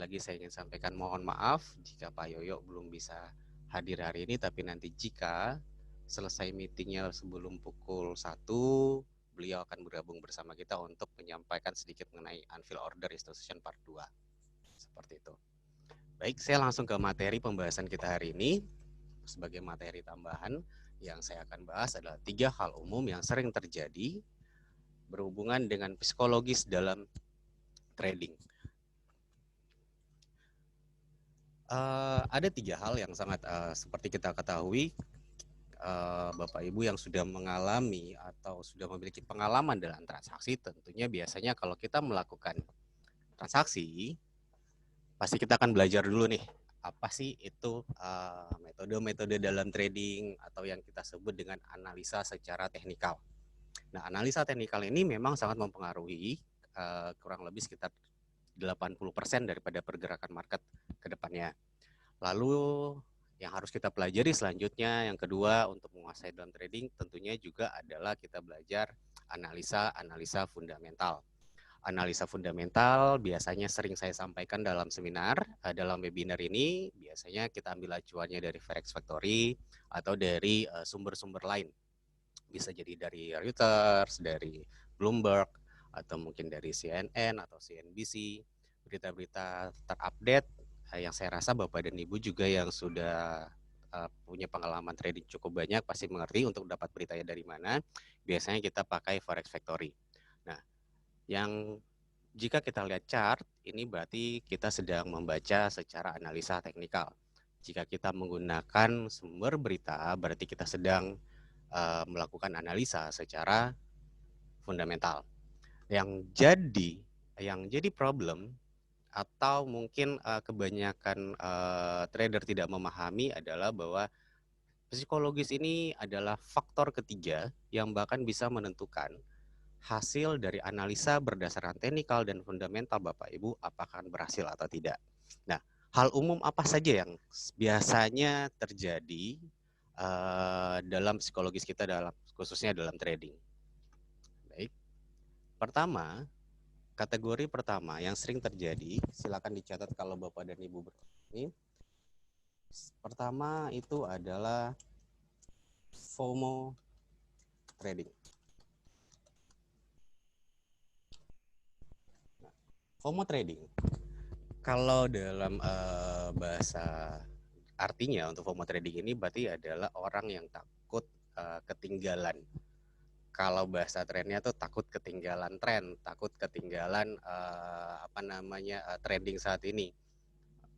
lagi saya ingin sampaikan mohon maaf jika Pak Yoyo belum bisa hadir hari ini, tapi nanti jika selesai meetingnya sebelum pukul 1, beliau akan bergabung bersama kita untuk menyampaikan sedikit mengenai Unveil Order Institution Part 2. Seperti itu. Baik, saya langsung ke materi pembahasan kita hari ini. Sebagai materi tambahan, yang saya akan bahas adalah 3 hal umum yang sering terjadi berhubungan dengan psikologis dalam trading. Ada 3 hal yang sangat seperti kita ketahui, Bapak Ibu yang sudah mengalami atau sudah memiliki pengalaman dalam transaksi, tentunya biasanya kalau kita melakukan transaksi, pasti kita akan belajar dulu nih, apa sih itu metode-metode dalam trading atau yang kita sebut dengan analisa secara teknikal. Nah, analisa teknikal ini memang sangat mempengaruhi kurang lebih sekitar 80% daripada pergerakan market ke depannya. Lalu yang harus kita pelajari selanjutnya, yang kedua untuk menguasai dalam trading tentunya juga adalah kita belajar analisa fundamental. Analisa fundamental biasanya sering saya sampaikan dalam seminar, dalam webinar ini biasanya kita ambil acuannya dari Forex Factory atau dari sumber-sumber lain. Bisa jadi dari Reuters, dari Bloomberg, atau mungkin dari CNN atau CNBC, berita-berita terupdate yang saya rasa Bapak dan Ibu juga yang sudah punya pengalaman trading cukup banyak pasti mengerti untuk dapat beritanya dari mana. Biasanya kita pakai Forex Factory. Nah, yang jika kita lihat chart, ini berarti kita sedang membaca secara analisa teknikal. Jika kita menggunakan sumber berita, berarti kita sedang melakukan analisa secara fundamental. Yang jadi problem atau mungkin kebanyakan trader tidak memahami adalah bahwa psikologis ini adalah faktor ketiga yang bahkan bisa menentukan hasil dari analisa berdasarkan teknikal dan fundamental Bapak Ibu apakah akan berhasil atau tidak. Nah, hal umum apa saja yang biasanya terjadi dalam psikologis kita khususnya dalam trading? Baik. Pertama, kategori pertama yang sering terjadi, silakan dicatat kalau Bapak dan Ibu ini. Pertama itu adalah FOMO trading. Nah, FOMO trading, kalau dalam bahasa artinya untuk FOMO trading ini berarti adalah orang yang takut ketinggalan. Kalau bahasa trennya tuh takut ketinggalan tren, takut ketinggalan trending saat ini.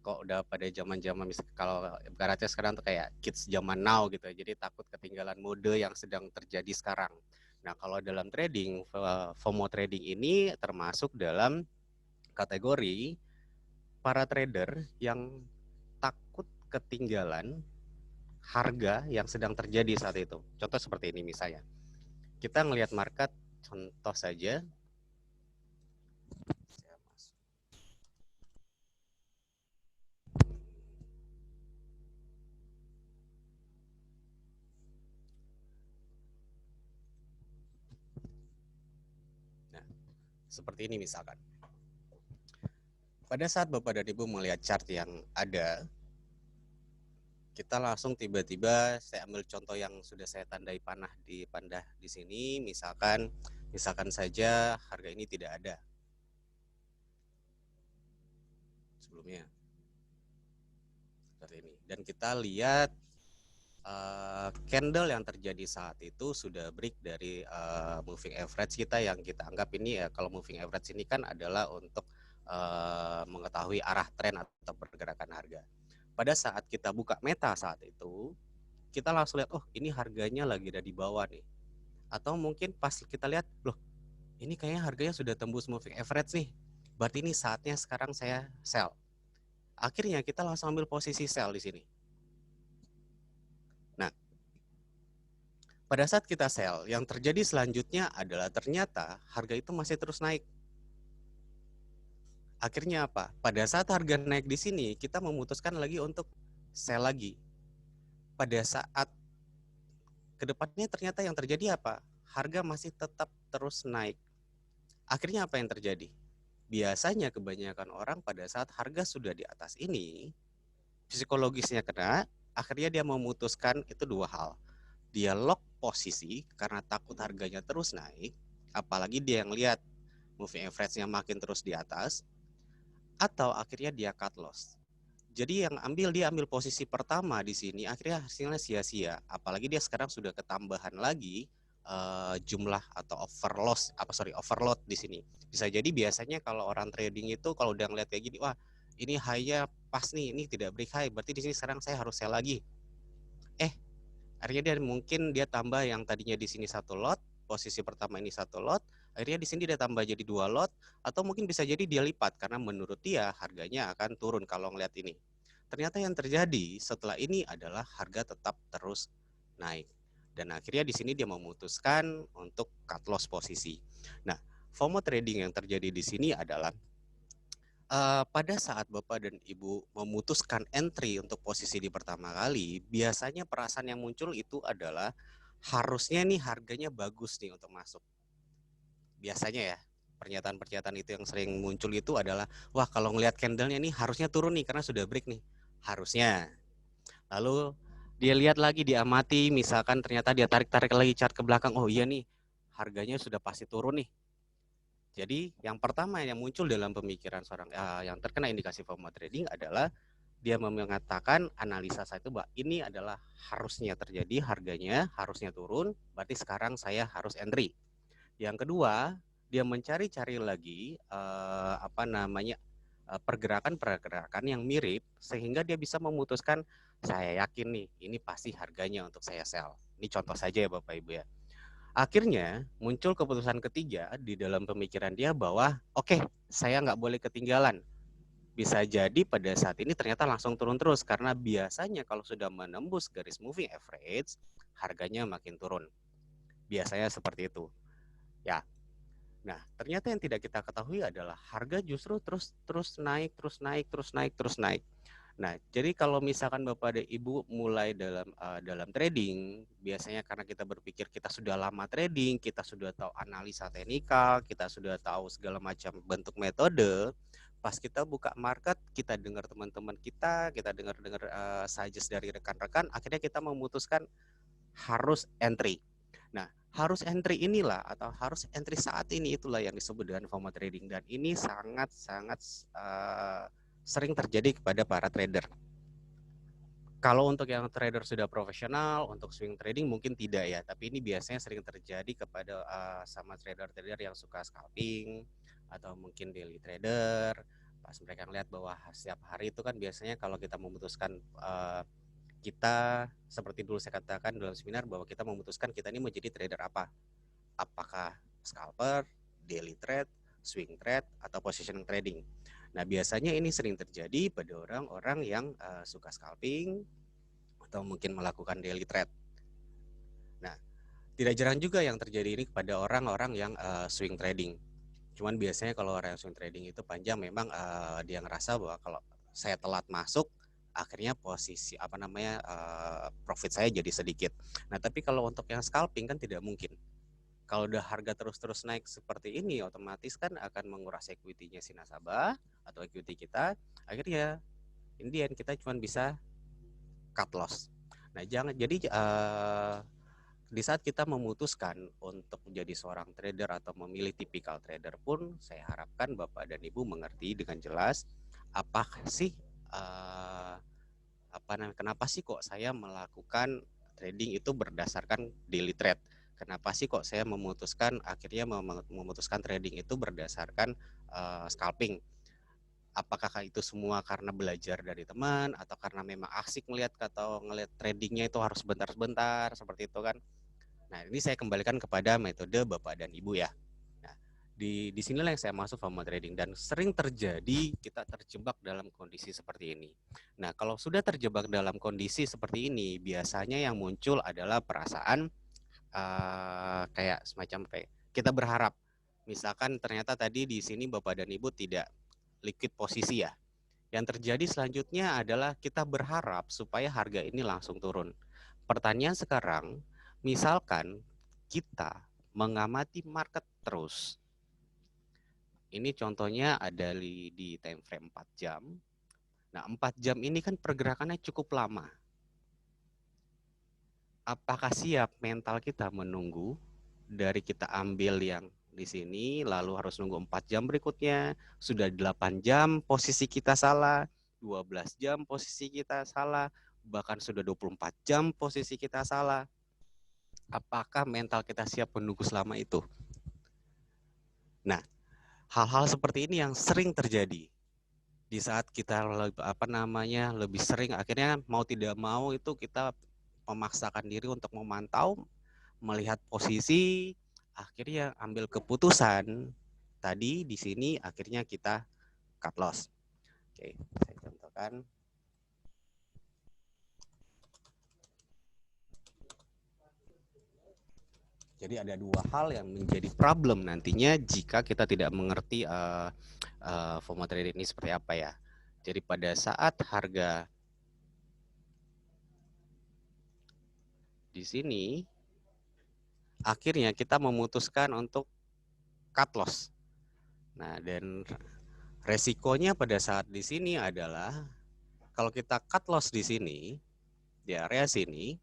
Kok udah pada zaman-zaman kalau ibaratnya sekarang tuh kayak kids zaman now gitu, jadi takut ketinggalan mode yang sedang terjadi sekarang. Nah, kalau dalam trading, FOMO trading ini termasuk dalam kategori para trader yang takut ketinggalan harga yang sedang terjadi saat itu. Contoh seperti ini misalnya, kita ngelihat market, contoh saja, nah seperti ini misalkan. Pada saat Bapak dan Ibu melihat chart yang ada, kita langsung tiba-tiba saya ambil contoh yang sudah saya tandai panah di sini, misalkan saja harga ini tidak ada sebelumnya seperti ini, dan kita lihat candle yang terjadi saat itu sudah break dari moving average kita yang kita anggap ini kalau moving average ini kan adalah untuk mengetahui arah tren atau pergerakan harga. Pada saat kita buka meta saat itu, kita langsung lihat, oh ini harganya lagi ada di bawah nih. Atau mungkin pas kita lihat, loh ini kayaknya harganya sudah tembus moving average nih. Berarti ini saatnya sekarang saya sell. Akhirnya kita langsung ambil posisi sell di sini. Nah, pada saat kita sell, yang terjadi selanjutnya adalah ternyata harga itu masih terus naik. Akhirnya apa? Pada saat harga naik di sini, kita memutuskan lagi untuk sell lagi. Pada saat kedepannya ternyata yang terjadi apa? Harga masih tetap terus naik. Akhirnya apa yang terjadi? biasanya kebanyakan orang pada saat harga sudah di atas ini, psikologisnya kena, akhirnya dia memutuskan itu dua hal. Dia lock posisi karena takut harganya terus naik, apalagi dia yang lihat moving average-nya makin terus di atas, atau akhirnya dia cut loss. Jadi yang dia ambil posisi pertama di sini, akhirnya hasilnya sia-sia. Apalagi dia sekarang sudah ketambahan lagi jumlah atau overload di sini. Bisa jadi biasanya kalau orang trading itu kalau udah ngeliat kayak gini, wah ini high-nya pas nih, ini tidak break high, berarti di sini sekarang saya harus sell lagi. Akhirnya dia tambah yang tadinya di sini satu lot, posisi pertama ini satu lot, akhirnya di sini dia tambah jadi dua lot, atau mungkin bisa jadi dia lipat karena menurut dia harganya akan turun kalau ngeliat ini. Ternyata yang terjadi setelah ini adalah harga tetap terus naik. Dan akhirnya di sini dia memutuskan untuk cut loss posisi. Nah, FOMO trading yang terjadi di sini adalah pada saat Bapak dan Ibu memutuskan entry untuk posisi di pertama kali, biasanya perasaan yang muncul itu adalah harusnya nih harganya bagus nih untuk masuk. Biasanya ya, pernyataan-pernyataan itu yang sering muncul itu adalah, wah kalau ngelihat candlenya nih harusnya turun nih karena sudah break nih, harusnya. Lalu dia lihat lagi, diamati, misalkan ternyata dia tarik-tarik lagi chart ke belakang, oh iya nih harganya sudah pasti turun nih. Jadi yang pertama yang muncul dalam pemikiran seorang yang terkena indikasi FOMO trading adalah dia mengatakan analisa saya itu bahwa ini adalah harusnya terjadi, harganya harusnya turun, berarti sekarang saya harus entry. Yang kedua, dia mencari-cari lagi pergerakan-pergerakan yang mirip sehingga dia bisa memutuskan saya yakin nih ini pasti harganya untuk saya sell. Ini contoh saja ya Bapak Ibu ya. Akhirnya muncul keputusan ketiga di dalam pemikiran dia bahwa oke, saya nggak boleh ketinggalan. Bisa jadi pada saat ini ternyata langsung turun terus karena biasanya kalau sudah menembus garis moving average, harganya makin turun. Biasanya seperti itu. Ya. Nah, ternyata yang tidak kita ketahui adalah harga justru terus naik. Nah, jadi kalau misalkan Bapak dan Ibu mulai dalam trading, biasanya karena kita berpikir kita sudah lama trading, kita sudah tahu analisa teknikal, kita sudah tahu segala macam bentuk metode, pas kita buka market, kita dengar teman-teman kita dengar suggest dari rekan-rekan, akhirnya kita memutuskan harus entry. Nah, harus entry inilah atau harus entry saat ini itulah yang disebut dengan FOMO trading dan ini sangat-sangat sering terjadi kepada para trader. Kalau untuk yang trader sudah profesional, untuk swing trading mungkin tidak ya, tapi ini biasanya sering terjadi kepada sama trader-trader yang suka scalping atau mungkin daily trader. Pas mereka ngeliat bahwa setiap hari itu kan biasanya kalau kita memutuskan kita seperti dulu saya katakan dalam seminar bahwa kita memutuskan kita ini menjadi trader apa. Apakah scalper, daily trade, swing trade, atau positioning trading. Nah, biasanya ini sering terjadi pada orang-orang yang suka scalping atau mungkin melakukan daily trade. Nah, tidak jarang juga yang terjadi ini kepada orang-orang yang swing trading. Cuman biasanya kalau orang yang swing trading itu panjang memang dia ngerasa bahwa kalau saya telat masuk akhirnya posisi profit saya jadi sedikit. Nah, tapi kalau untuk yang scalping kan tidak mungkin. Kalau udah harga terus naik seperti ini, otomatis kan akan menguras equity-nya si nasabah atau equity kita. Akhirnya, in kita cuma bisa cut loss. Nah, di saat kita memutuskan untuk menjadi seorang trader atau memilih tipikal trader pun, saya harapkan Bapak dan Ibu mengerti dengan jelas apa sih kenapa sih kok saya melakukan trading itu berdasarkan daily trade. Kenapa sih kok saya akhirnya memutuskan trading itu berdasarkan scalping? Apakah itu semua karena belajar dari teman atau karena memang asik ngelihat tradingnya itu harus sebentar-sebentar seperti itu kan? Nah, ini saya kembalikan kepada metode Bapak dan Ibu ya. Nah, di sinilah yang saya masuk FOMO trading dan sering terjadi kita terjebak dalam kondisi seperti ini. Nah, kalau sudah terjebak dalam kondisi seperti ini, biasanya yang muncul adalah perasaan kayak semacam kita berharap, misalkan ternyata tadi di sini Bapak dan Ibu tidak liquid posisi ya. Yang terjadi selanjutnya adalah kita berharap supaya harga ini langsung turun. Pertanyaan sekarang, misalkan kita mengamati market terus, Ini contohnya ada di time frame 4 jam. Nah, 4 jam ini kan pergerakannya cukup lama. Apakah siap mental kita menunggu dari kita ambil yang di sini, lalu harus nunggu 4 jam berikutnya, sudah 8 jam posisi kita salah, 12 jam posisi kita salah, bahkan sudah 24 jam posisi kita salah. Apakah mental kita siap menunggu selama itu? Nah, hal-hal seperti ini yang sering terjadi di saat kita lebih sering, akhirnya mau tidak mau itu kita memaksakan diri untuk memantau, melihat posisi, akhirnya ambil keputusan. Tadi di sini akhirnya kita cut loss. Oke, saya contohkan. Jadi ada dua hal yang menjadi problem nantinya jika kita tidak mengerti FOMO trading ini seperti apa ya. Jadi pada saat harga di sini, akhirnya kita memutuskan untuk cut loss. Nah, dan resikonya pada saat di sini adalah kalau kita cut loss di sini, di area sini,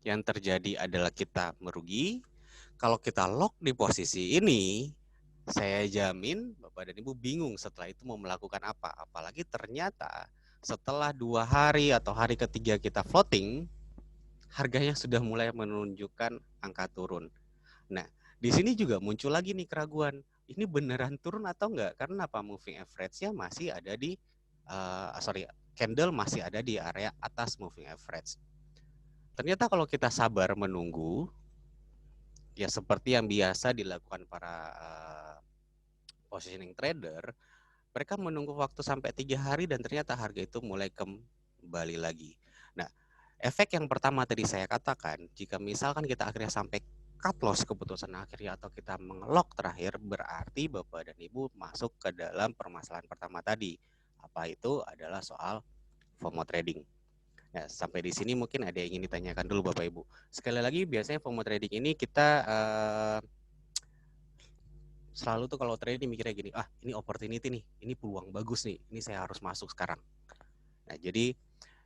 yang terjadi adalah kita merugi. Kalau kita lock di posisi ini, saya jamin Bapak dan Ibu bingung setelah itu mau melakukan apa. Apalagi ternyata setelah 2 hari atau hari ketiga kita floating, harganya sudah mulai menunjukkan angka turun. Nah, di sini juga muncul lagi nih keraguan. Ini beneran turun atau enggak? Karena apa? Moving average-nya masih ada di candle masih ada di area atas moving average. Ternyata kalau kita sabar menunggu, ya seperti yang biasa dilakukan para positioning trader, mereka menunggu waktu sampai 3 hari dan ternyata harga itu mulai kembali lagi. Nah, efek yang pertama tadi saya katakan, jika misalkan kita akhirnya sampai cut loss keputusan akhirnya atau kita mengelok terakhir, berarti Bapak dan Ibu masuk ke dalam permasalahan pertama tadi. Apa itu? Adalah soal FOMO trading. Ya, sampai di sini mungkin ada yang ingin ditanyakan dulu Bapak Ibu. Sekali lagi, biasanya FOMO trading ini kita selalu tuh kalau trading mikirnya gini, ini opportunity nih, ini peluang bagus nih, ini saya harus masuk sekarang. Nah, jadi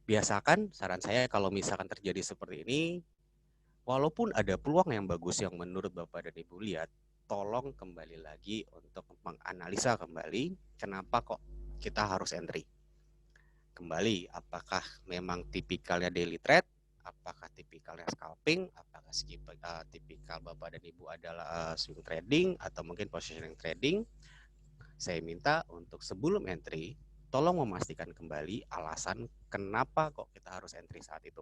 biasakan saran saya kalau misalkan terjadi seperti ini, walaupun ada peluang yang bagus yang menurut Bapak dan Ibu lihat, tolong kembali lagi untuk menganalisa kembali kenapa kok kita harus entry. Kembali, apakah memang tipikalnya daily trade, apakah tipikalnya scalping, apakah tipikal Bapak dan Ibu adalah swing trading atau mungkin positioning trading. Saya minta untuk sebelum entry, tolong memastikan kembali alasan kenapa kok kita harus entry saat itu.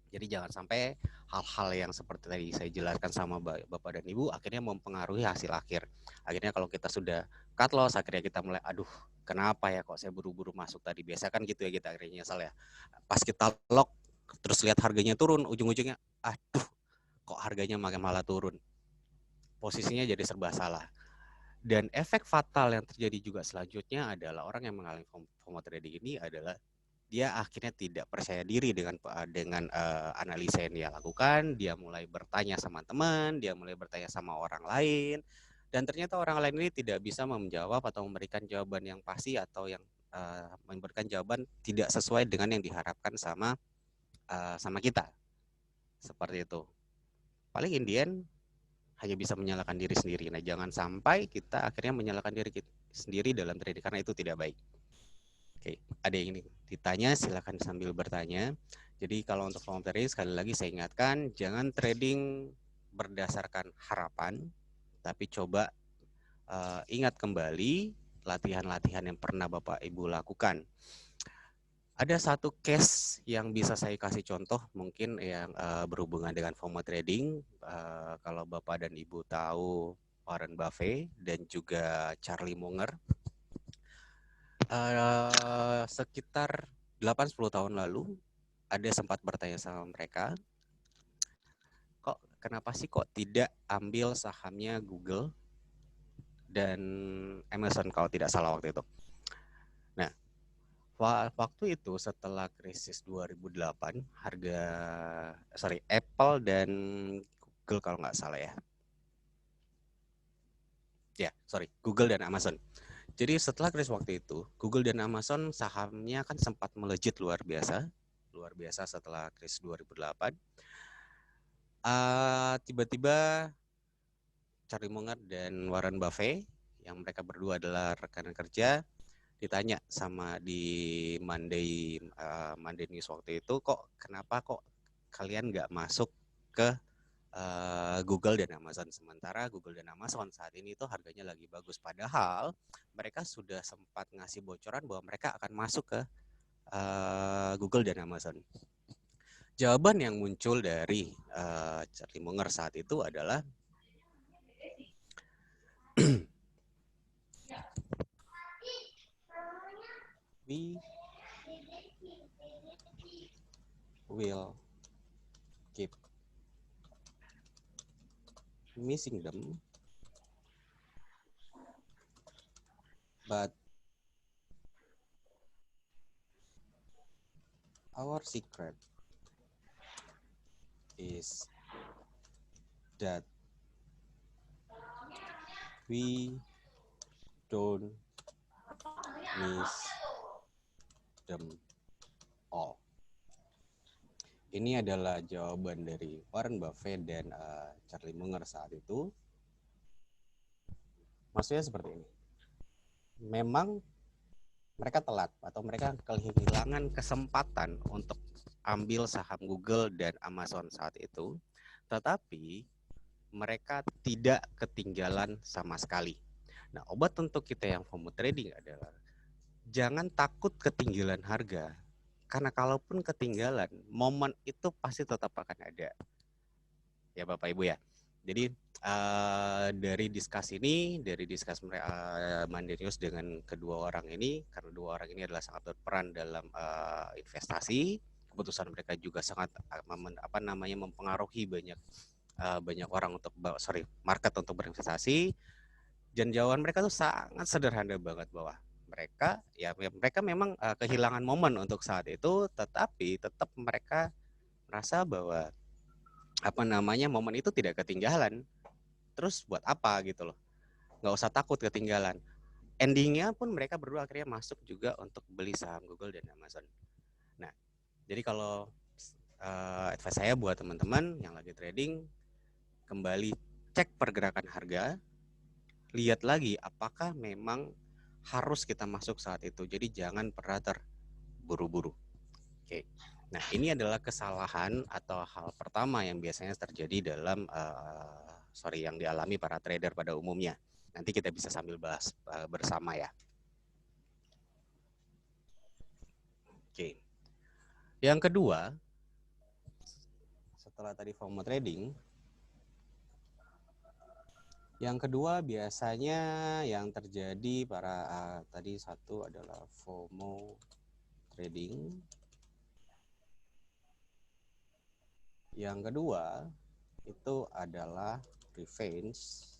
Jadi jangan sampai hal-hal yang seperti tadi saya jelaskan sama Bapak dan Ibu akhirnya mempengaruhi hasil akhir. Akhirnya kalau kita sudah cut loss, akhirnya kita mulai, aduh kenapa ya kok saya buru-buru masuk tadi. Biasa kan gitu ya kita akhirnya nyesal ya. Pas kita lock, terus lihat harganya turun, ujung-ujungnya, aduh kok harganya malah turun. Posisinya jadi serba salah. Dan efek fatal yang terjadi juga selanjutnya adalah orang yang mengalami FOMO trading ini adalah dia akhirnya tidak percaya diri dengan analisa yang dia lakukan. Dia mulai bertanya sama teman, dia mulai bertanya sama orang lain, dan ternyata orang lain ini tidak bisa menjawab atau memberikan jawaban yang pasti atau yang memberikan jawaban tidak sesuai dengan yang diharapkan sama kita. Seperti itu. Paling in the end hanya bisa menyalahkan diri sendiri. Nah, jangan sampai kita akhirnya menyalahkan diri kita sendiri dalam trading karena itu tidak baik. Oke, ada yang ingin ditanya silakan sambil bertanya. Jadi kalau untuk FOMO trading sekali lagi saya ingatkan jangan trading berdasarkan harapan, tapi coba ingat kembali latihan-latihan yang pernah Bapak Ibu lakukan. Ada satu case yang bisa saya kasih contoh mungkin yang berhubungan dengan FOMO trading. Kalau Bapak dan Ibu tahu Warren Buffett dan juga Charlie Munger, sekitar 8-10 tahun lalu ada sempat bertanya sama mereka, kok kenapa sih kok tidak ambil sahamnya Google dan Amazon kalau tidak salah waktu itu. Nah, waktu itu setelah krisis 2008 Apple dan Google kalau nggak salah ya, Google dan Amazon. Jadi setelah kris waktu itu, Google dan Amazon sahamnya kan sempat melejit luar biasa setelah kris 2008. Tiba-tiba Charlie Munger dan Warren Buffett, yang mereka berdua adalah rekan kerja, ditanya sama di Monday News waktu itu, kenapa kalian nggak masuk ke Google dan Amazon, sementara Google dan Amazon saat ini itu harganya lagi bagus, padahal mereka sudah sempat ngasih bocoran bahwa mereka akan masuk ke Google dan Amazon. Jawaban yang muncul dari Charlie Munger saat itu adalah we will keep missing them, but our secret is that we don't miss them all. Ini adalah jawaban dari Warren Buffett dan Charlie Munger saat itu. Maksudnya seperti ini. Memang mereka telat atau mereka kehilangan kesempatan untuk ambil saham Google dan Amazon saat itu, tetapi mereka tidak ketinggalan sama sekali. Nah, obat untuk kita yang FOMO trading adalah jangan takut ketinggalan harga. Karena kalaupun ketinggalan, momen itu pasti tetap akan ada. Ya Bapak Ibu ya. Jadi dari diskusi Monday News dengan kedua orang ini, karena dua orang ini adalah sangat berperan dalam investasi, keputusan mereka juga sangat mempengaruhi banyak orang untuk market untuk berinvestasi. Dan jawaban mereka tuh sangat sederhana banget bahwa mereka memang kehilangan momen untuk saat itu, tetapi tetap mereka merasa bahwa momen itu tidak ketinggalan. Terus buat apa gitu loh, nggak usah takut ketinggalan. Endingnya pun mereka berdua akhirnya masuk juga untuk beli saham Google dan Amazon. Nah, jadi kalau advice saya buat teman-teman yang lagi trading, kembali cek pergerakan harga, lihat lagi apakah memang harus kita masuk saat itu. Jadi jangan pernah terburu-buru. Oke. Nah, ini adalah kesalahan atau hal pertama yang biasanya terjadi dalam yang dialami para trader pada umumnya. Nanti kita bisa sambil bahas bersama ya. Oke. Yang kedua, setelah tadi FOMO trading, yang kedua biasanya yang terjadi tadi satu adalah FOMO trading. Yang kedua itu adalah revenge.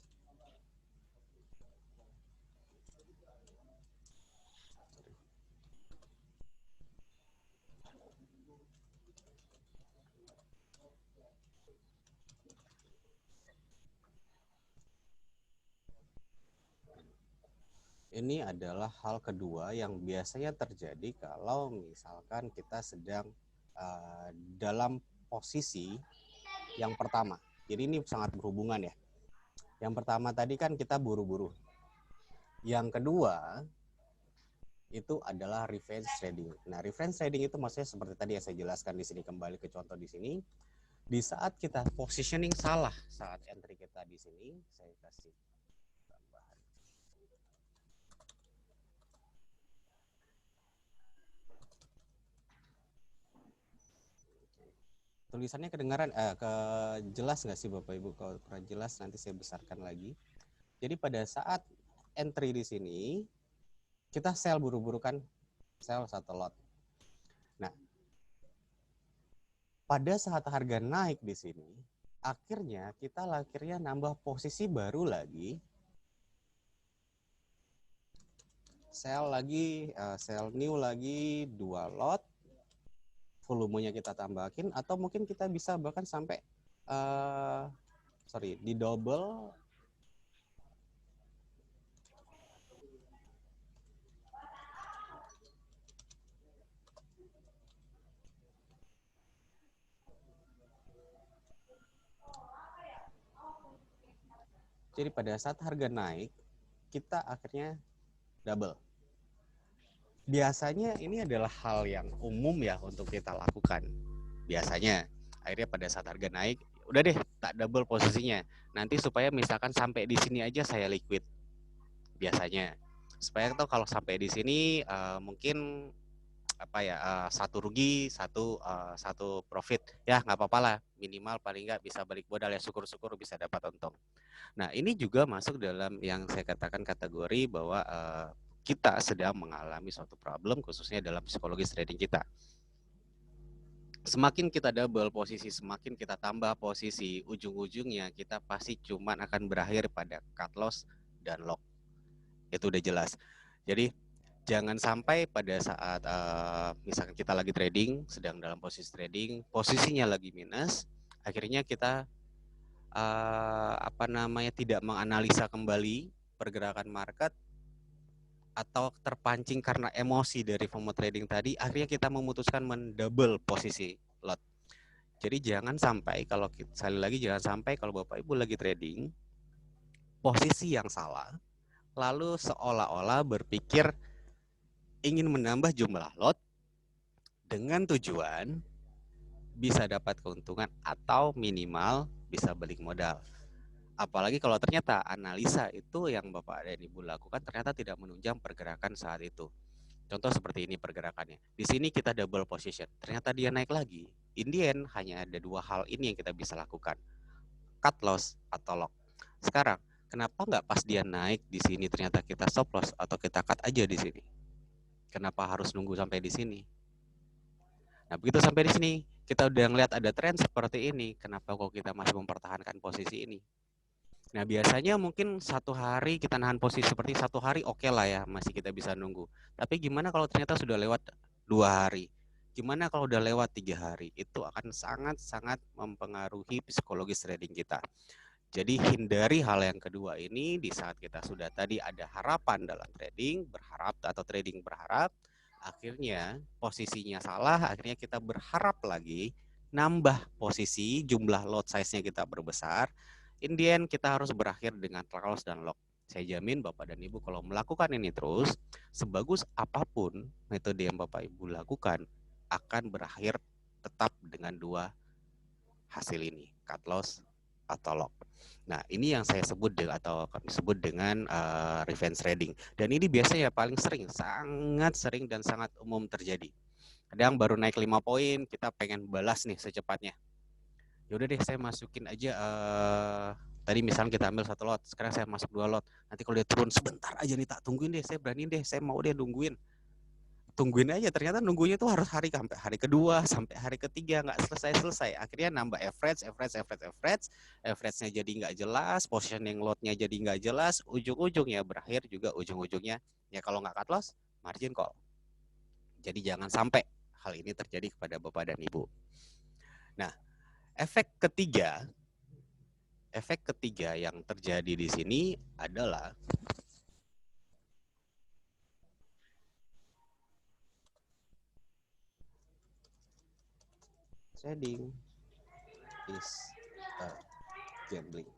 Ini adalah hal kedua yang biasanya terjadi kalau misalkan kita sedang dalam posisi yang pertama. Jadi ini sangat berhubungan ya. Yang pertama tadi kan kita buru-buru. Yang kedua itu adalah revenge trading. Nah, revenge trading itu maksudnya seperti tadi yang saya jelaskan di sini, kembali ke contoh di sini. Di saat kita positioning salah saat entry kita di sini, saya kasih tambahan. Tulisannya kedengaran jelas nggak sih Bapak Ibu? Kalau kurang jelas nanti saya besarkan lagi. Jadi pada saat entry di sini kita sell buru-buru kan, sell satu lot. Nah, pada saat harga naik di sini, akhirnya kita nambah posisi baru lagi, sell new lagi 2 lot, volumenya kita tambahin, atau mungkin kita bisa bahkan sampai di double Jadi pada saat harga naik, kita akhirnya double. Biasanya ini adalah hal yang umum ya untuk kita lakukan. Biasanya akhirnya pada saat harga naik, udah deh tak double posisinya. Nanti supaya misalkan sampai di sini aja saya liquid. Biasanya supaya tahu kalau sampai di sini mungkin satu rugi satu profit ya, nggak apa-apa lah, minimal paling nggak bisa balik modal ya, syukur-syukur bisa dapat untung. Nah ini juga masuk dalam yang saya katakan kategori bahwa kita sedang mengalami suatu problem khususnya dalam psikologis trading kita. Semakin kita double posisi, semakin kita tambah posisi, ujung-ujungnya kita pasti cuman akan berakhir pada cut loss dan lock. Itu udah jelas. Jadi jangan sampai pada saat misalkan kita lagi trading, sedang dalam posisi trading, posisinya lagi minus, akhirnya kita tidak menganalisa kembali pergerakan market atau terpancing karena emosi dari FOMO trading tadi, akhirnya kita memutuskan mendouble posisi lot. Jadi jangan sampai sekali lagi jangan sampai kalau Bapak Ibu lagi trading posisi yang salah, lalu seolah-olah berpikir ingin menambah jumlah lot dengan tujuan bisa dapat keuntungan atau minimal bisa balik modal. Apalagi kalau ternyata analisa itu yang Bapak dan Ibu lakukan ternyata tidak menunjang pergerakan saat itu. Contoh seperti ini pergerakannya. Di sini kita double position. Ternyata dia naik lagi. In the end, hanya ada dua hal ini yang kita bisa lakukan. Cut loss atau lock. Sekarang, kenapa nggak pas dia naik di sini ternyata kita stop loss atau kita cut aja di sini? Kenapa harus nunggu sampai di sini? Nah, begitu sampai di sini, kita udah ngeliat ada tren seperti ini. Kenapa kok kita masih mempertahankan posisi ini? Nah, biasanya mungkin satu hari kita nahan posisi seperti satu hari oke lah ya, masih kita bisa nunggu. Tapi gimana kalau ternyata sudah lewat 2 hari? Gimana kalau udah lewat 3 hari? Itu akan sangat-sangat mempengaruhi psikologis trading kita. Jadi hindari hal yang kedua ini di saat kita sudah tadi ada harapan dalam trading, berharap atau trading berharap, akhirnya posisinya salah, akhirnya kita berharap lagi, nambah posisi, jumlah lot size-nya kita berbesar, in the end kita harus berakhir dengan close dan lock. Saya jamin Bapak dan Ibu kalau melakukan ini terus, sebagus apapun metode yang Bapak Ibu lakukan, akan berakhir tetap dengan dua hasil ini, cut loss atau lock. Nah, ini yang saya sebut atau kami sebut dengan revenge trading. Dan ini biasanya paling sering, sangat sering dan sangat umum terjadi. Kadang baru naik 5 poin, kita pengen balas nih secepatnya. Yaudah deh, saya masukin aja tadi misalnya kita ambil 1 lot, sekarang saya masuk 2 lot. Nanti kalau dia turun sebentar aja nih, tak tungguin deh, saya berani deh, saya mau deh nungguin. Tungguin aja, ternyata nunggunya tuh harus sampai hari kedua, sampai hari ketiga, nggak selesai. Akhirnya nambah average-nya jadi nggak jelas, positioning lotnya jadi nggak jelas, ujung-ujungnya berakhir juga ujung-ujungnya, ya kalau nggak cut loss, margin call. Jadi jangan sampai hal ini terjadi kepada Bapak dan Ibu. Nah, efek ketiga yang terjadi di sini adalah trading is a gambling.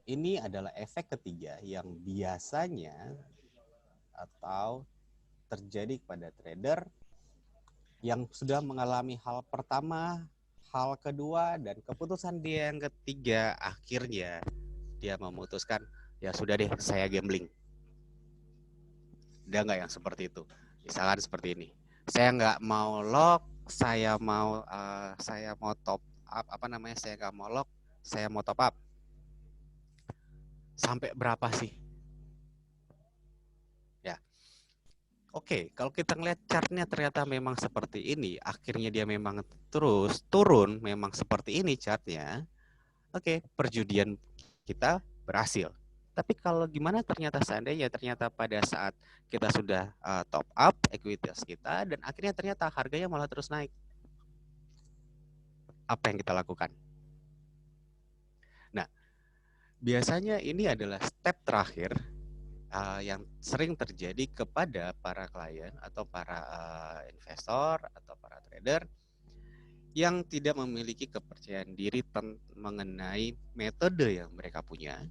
Ini adalah efek ketiga yang biasanya atau terjadi kepada trader yang sudah mengalami hal pertama, hal kedua, dan keputusan dia yang ketiga, akhirnya dia memutuskan, ya sudah deh, saya gambling. Ada nggak yang seperti itu? Misalkan seperti ini, saya nggak mau lock, saya mau top up, saya nggak mau lock, saya mau top up. Sampai berapa sih? Ya, oke, kalau kita ngeliat chartnya ternyata memang seperti ini, akhirnya dia memang terus turun, memang seperti ini chartnya. Oke, perjudian kita berhasil. Tapi kalau gimana ternyata seandainya ternyata pada saat kita sudah top up ekuitas kita dan akhirnya ternyata harganya malah terus naik. Apa yang kita lakukan? Nah, biasanya ini adalah step terakhir yang sering terjadi kepada para klien atau para investor atau para trader yang tidak memiliki kepercayaan diri mengenai metode yang mereka punya,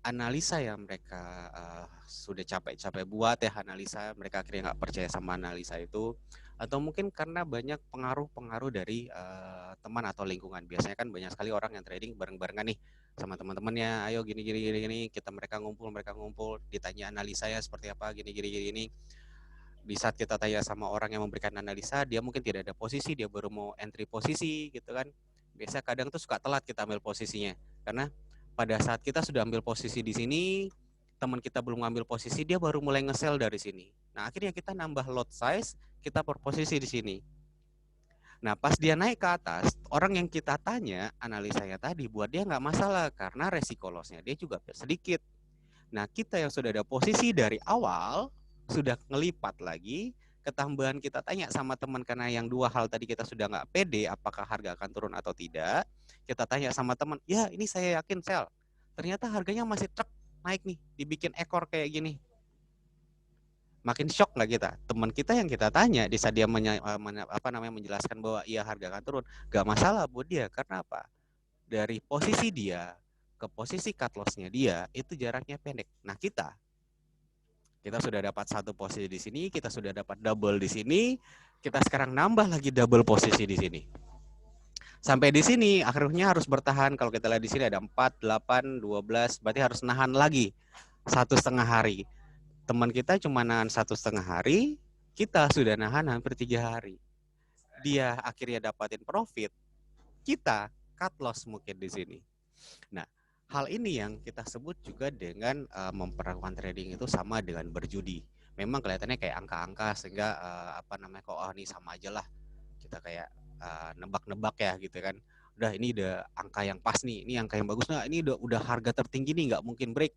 analisa yang mereka sudah capek-capek buat ya, analisa mereka akhirnya nggak percaya sama analisa itu, atau mungkin karena banyak pengaruh-pengaruh dari teman atau lingkungan. Biasanya kan banyak sekali orang yang trading bareng-barengan nih sama teman-temannya, ayo gini gini gini gini, kita mereka ngumpul, ditanya analisanya seperti apa, gini gini gini gini. Di saat kita tanya sama orang yang memberikan analisa, dia mungkin tidak ada posisi, dia baru mau entry posisi gitu kan. Biasa kadang tuh suka telat kita ambil posisinya, karena pada saat kita sudah ambil posisi di sini, teman kita belum ngambil posisi, dia baru mulai nge-sell dari sini. Nah, akhirnya kita nambah lot size, kita berposisi di sini. Nah, pas dia naik ke atas, orang yang kita tanya analisanya tadi, buat dia nggak masalah, karena resiko lossnya dia juga sedikit. Nah, kita yang sudah ada posisi dari awal, sudah ngelipat lagi, ketambahan kita tanya sama teman, karena yang dua hal tadi kita sudah nggak pede, apakah harga akan turun atau tidak, kita tanya sama teman, ya ini saya yakin sell. Ternyata harganya masih truk naik nih, dibikin ekor kayak gini. Makin shock nggak kita? Teman kita yang kita tanya, di saat dia menjelaskan bahwa iya harga akan turun, nggak masalah buat dia, karena apa? Dari posisi dia ke posisi cut loss-nya dia, itu jaraknya pendek. Nah, kita sudah dapat satu posisi di sini, kita sudah dapat double di sini, kita sekarang nambah lagi double posisi di sini. Sampai di sini akhirnya harus bertahan. Kalau kita lihat di sini ada 4, 8, 12, berarti harus nahan lagi 1,5 hari. Teman kita cuma nahan 1,5 hari, kita sudah nahan hampir 3 hari. Dia akhirnya dapatin profit, kita cut loss mungkin di sini. Nah, hal ini yang kita sebut juga dengan memperlakukan trading itu sama dengan berjudi. Memang kelihatannya kayak angka-angka, sehingga kok ini sama aja lah. Kita kayak nebak-nebak ya gitu kan. Udah, ini udah angka yang pas nih, ini angka yang bagus, nah ini udah harga tertinggi nih, nggak mungkin break.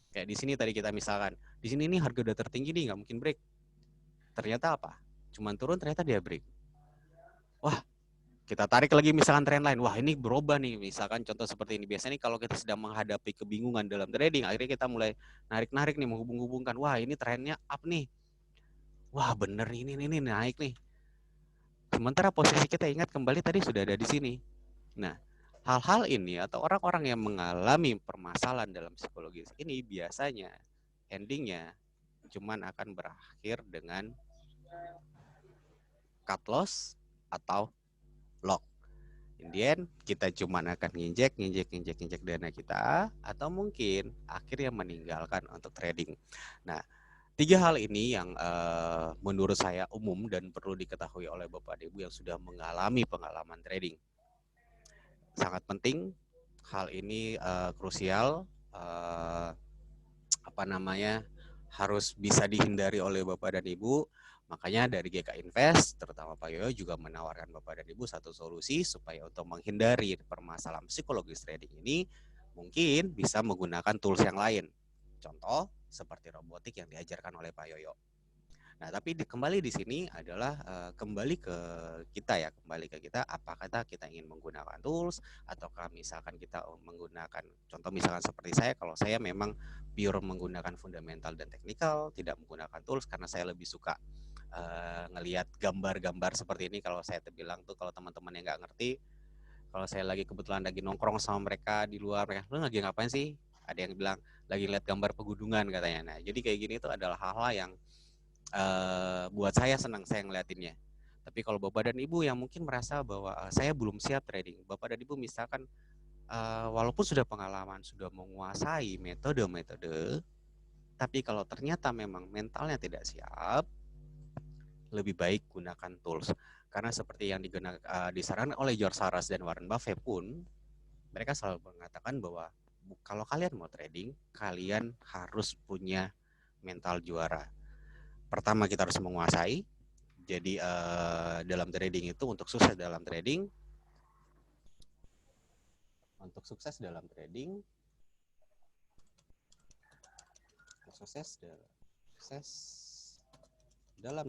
Kayak di sini tadi kita misalkan, di sini ini harga udah tertinggi nih, nggak mungkin break. Ternyata apa? Cuman turun, ternyata dia break. Wah, kita tarik lagi misalkan tren lain, wah ini berubah nih, misalkan contoh seperti ini. Biasanya kalau kita sedang menghadapi kebingungan dalam trading, akhirnya kita mulai narik-narik nih, menghubung-hubungkan, wah ini trennya up nih, wah bener ini naik nih. Sementara posisi kita ingat kembali tadi sudah ada di sini. Nah, hal-hal ini atau orang-orang yang mengalami permasalahan dalam psikologis ini biasanya endingnya cuman akan berakhir dengan cut loss atau lock. In the end, kita cuma akan nginjek dana kita, atau mungkin akhirnya meninggalkan untuk trading. Nah, 3 hal ini yang menurut saya umum dan perlu diketahui oleh Bapak dan Ibu yang sudah mengalami pengalaman trading. Sangat penting, hal ini krusial, harus bisa dihindari oleh Bapak dan Ibu. Makanya dari GK Invest, terutama Pak Yoyo juga menawarkan Bapak dan Ibu satu solusi supaya untuk menghindari permasalahan psikologis trading ini, mungkin bisa menggunakan tools yang lain. Contoh seperti robotik yang diajarkan oleh Pak Yoyo. Nah, tapi kembali di sini adalah kembali ke kita, apakah kita ingin menggunakan tools, ataukah misalkan kita menggunakan, contoh misalkan seperti saya, kalau saya memang pure menggunakan fundamental dan teknikal, tidak menggunakan tools karena saya lebih suka ngelihat gambar-gambar seperti ini. Kalau saya bilang tuh, kalau teman-teman yang nggak ngerti, kalau saya lagi kebetulan lagi nongkrong sama mereka di luar, mereka, lu lagi ngapain sih? Ada yang bilang lagi lihat gambar pegunungan katanya. Nah, jadi kayak gini itu adalah hal-hal yang buat saya senang saya ngeliatinnya. Tapi kalau Bapak dan Ibu yang mungkin merasa bahwa saya belum siap trading, Bapak dan Ibu misalkan walaupun sudah pengalaman, sudah menguasai metode-metode, tapi kalau ternyata memang mentalnya tidak siap, lebih baik gunakan tools. Karena seperti yang disarankan oleh George Soros dan Warren Buffett pun, mereka selalu mengatakan bahwa kalau kalian mau trading, kalian harus punya mental juara. Pertama, kita harus menguasai. Jadi dalam trading itu, untuk sukses dalam trading, sukses dalam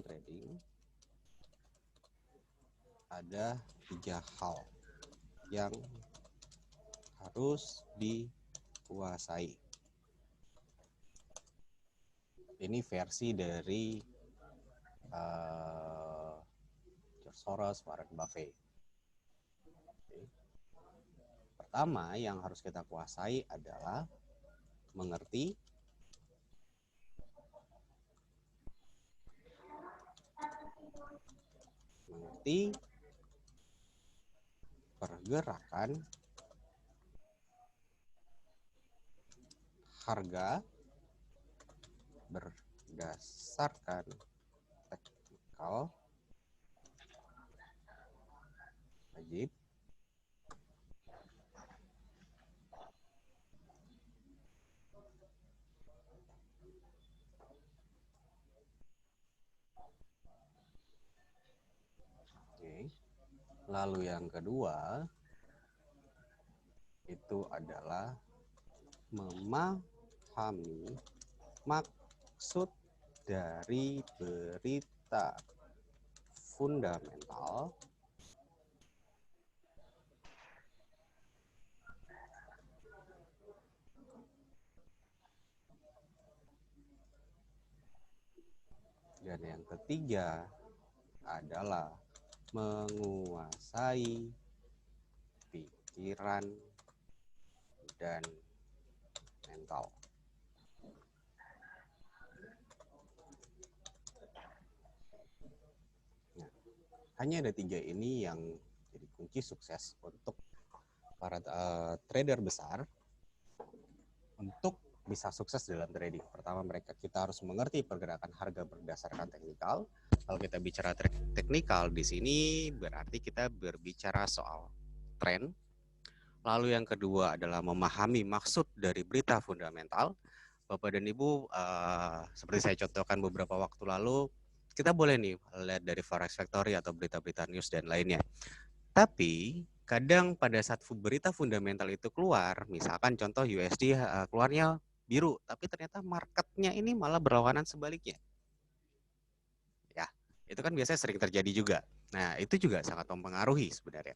trading ada 3 hal yang harus dikuasai. Ini versi dari Soros, Warren Buffett. Oke. Pertama yang harus kita kuasai adalah mengerti pergerakan harga berdasarkan teknikal wajib Oke. Lalu yang kedua itu adalah memahami maksud dari berita fundamental dan yang ketiga adalah menguasai pikiran dan mental. Nah, hanya ada 3 ini yang jadi kunci sukses untuk para trader besar untuk bisa sukses dalam trading. Pertama, kita harus mengerti pergerakan harga berdasarkan teknikal. Kalau kita bicara teknikal di sini berarti kita berbicara soal tren. Lalu yang kedua adalah memahami maksud dari berita fundamental. Bapak dan Ibu, seperti saya contohkan beberapa waktu lalu, kita boleh nih lihat dari Forex Factory atau berita-berita news dan lainnya. Tapi kadang pada saat berita fundamental itu keluar, misalkan contoh USD keluarnya biru, tapi ternyata marketnya ini malah berlawanan sebaliknya. Ya, itu kan biasanya sering terjadi juga. Nah, itu juga sangat mempengaruhi sebenarnya.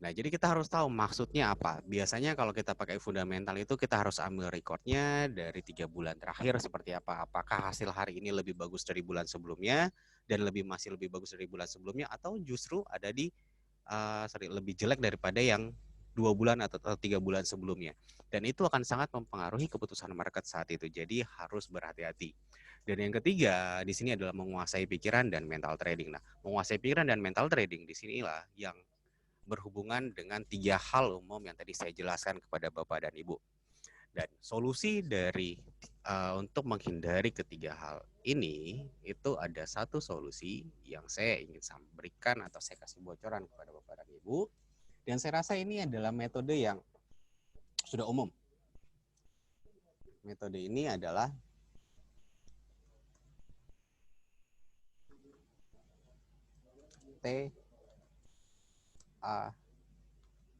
Nah, jadi kita harus tahu maksudnya apa. Biasanya kalau kita pakai fundamental itu kita harus ambil recordnya dari 3 bulan terakhir seperti apa. Apakah hasil hari ini lebih bagus dari bulan sebelumnya dan masih lebih bagus dari bulan sebelumnya, atau justru ada di lebih jelek daripada yang 2 bulan atau 3 bulan sebelumnya. Dan itu akan sangat mempengaruhi keputusan market saat itu. Jadi harus berhati-hati. Dan yang ketiga di sini adalah menguasai pikiran dan mental trading. Nah, menguasai pikiran dan mental trading di sinilah yang berhubungan dengan 3 hal umum yang tadi saya jelaskan kepada Bapak dan Ibu. Dan solusi dari untuk menghindari ketiga hal ini itu ada satu solusi yang saya ingin berikan atau saya kasih bocoran kepada Bapak dan Ibu. Dan saya rasa ini adalah metode yang sudah umum. Metode ini adalah TAE. Nah,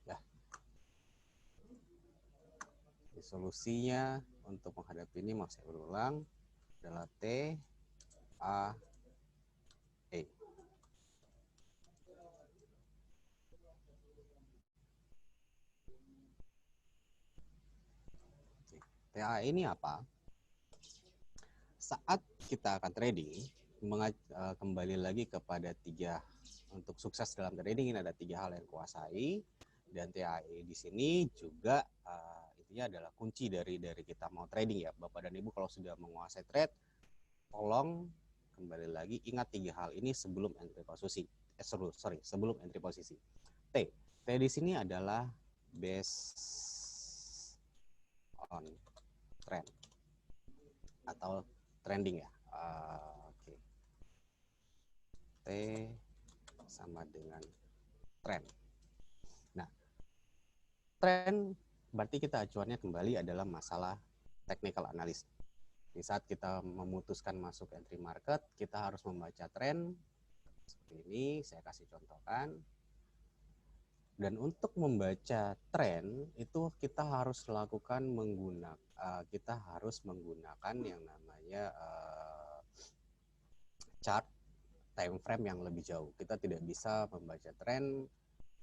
ya. Solusinya untuk menghadapi ini mau saya ulang adalah TAE. TAE ini apa? Saat kita akan trading, kembali lagi kepada 3 untuk sukses dalam trading ini ada 3 hal yang kuasai, dan TAE di sini juga intinya adalah kunci dari kita mau trading ya Bapak dan Ibu. Kalau sudah menguasai trade, tolong kembali lagi ingat 3 hal ini sebelum entry posisi. Sebelum entry posisi. T di sini adalah based on trend atau trending ya. Oke. T sama dengan trend. Nah, trend berarti kita acuannya kembali adalah masalah technical analysis. Di saat kita memutuskan masuk entry market, kita harus membaca trend seperti ini. Saya kasih contohkan. Dan untuk membaca tren itu kita harus menggunakan yang namanya chart time frame yang lebih jauh. Kita tidak bisa membaca tren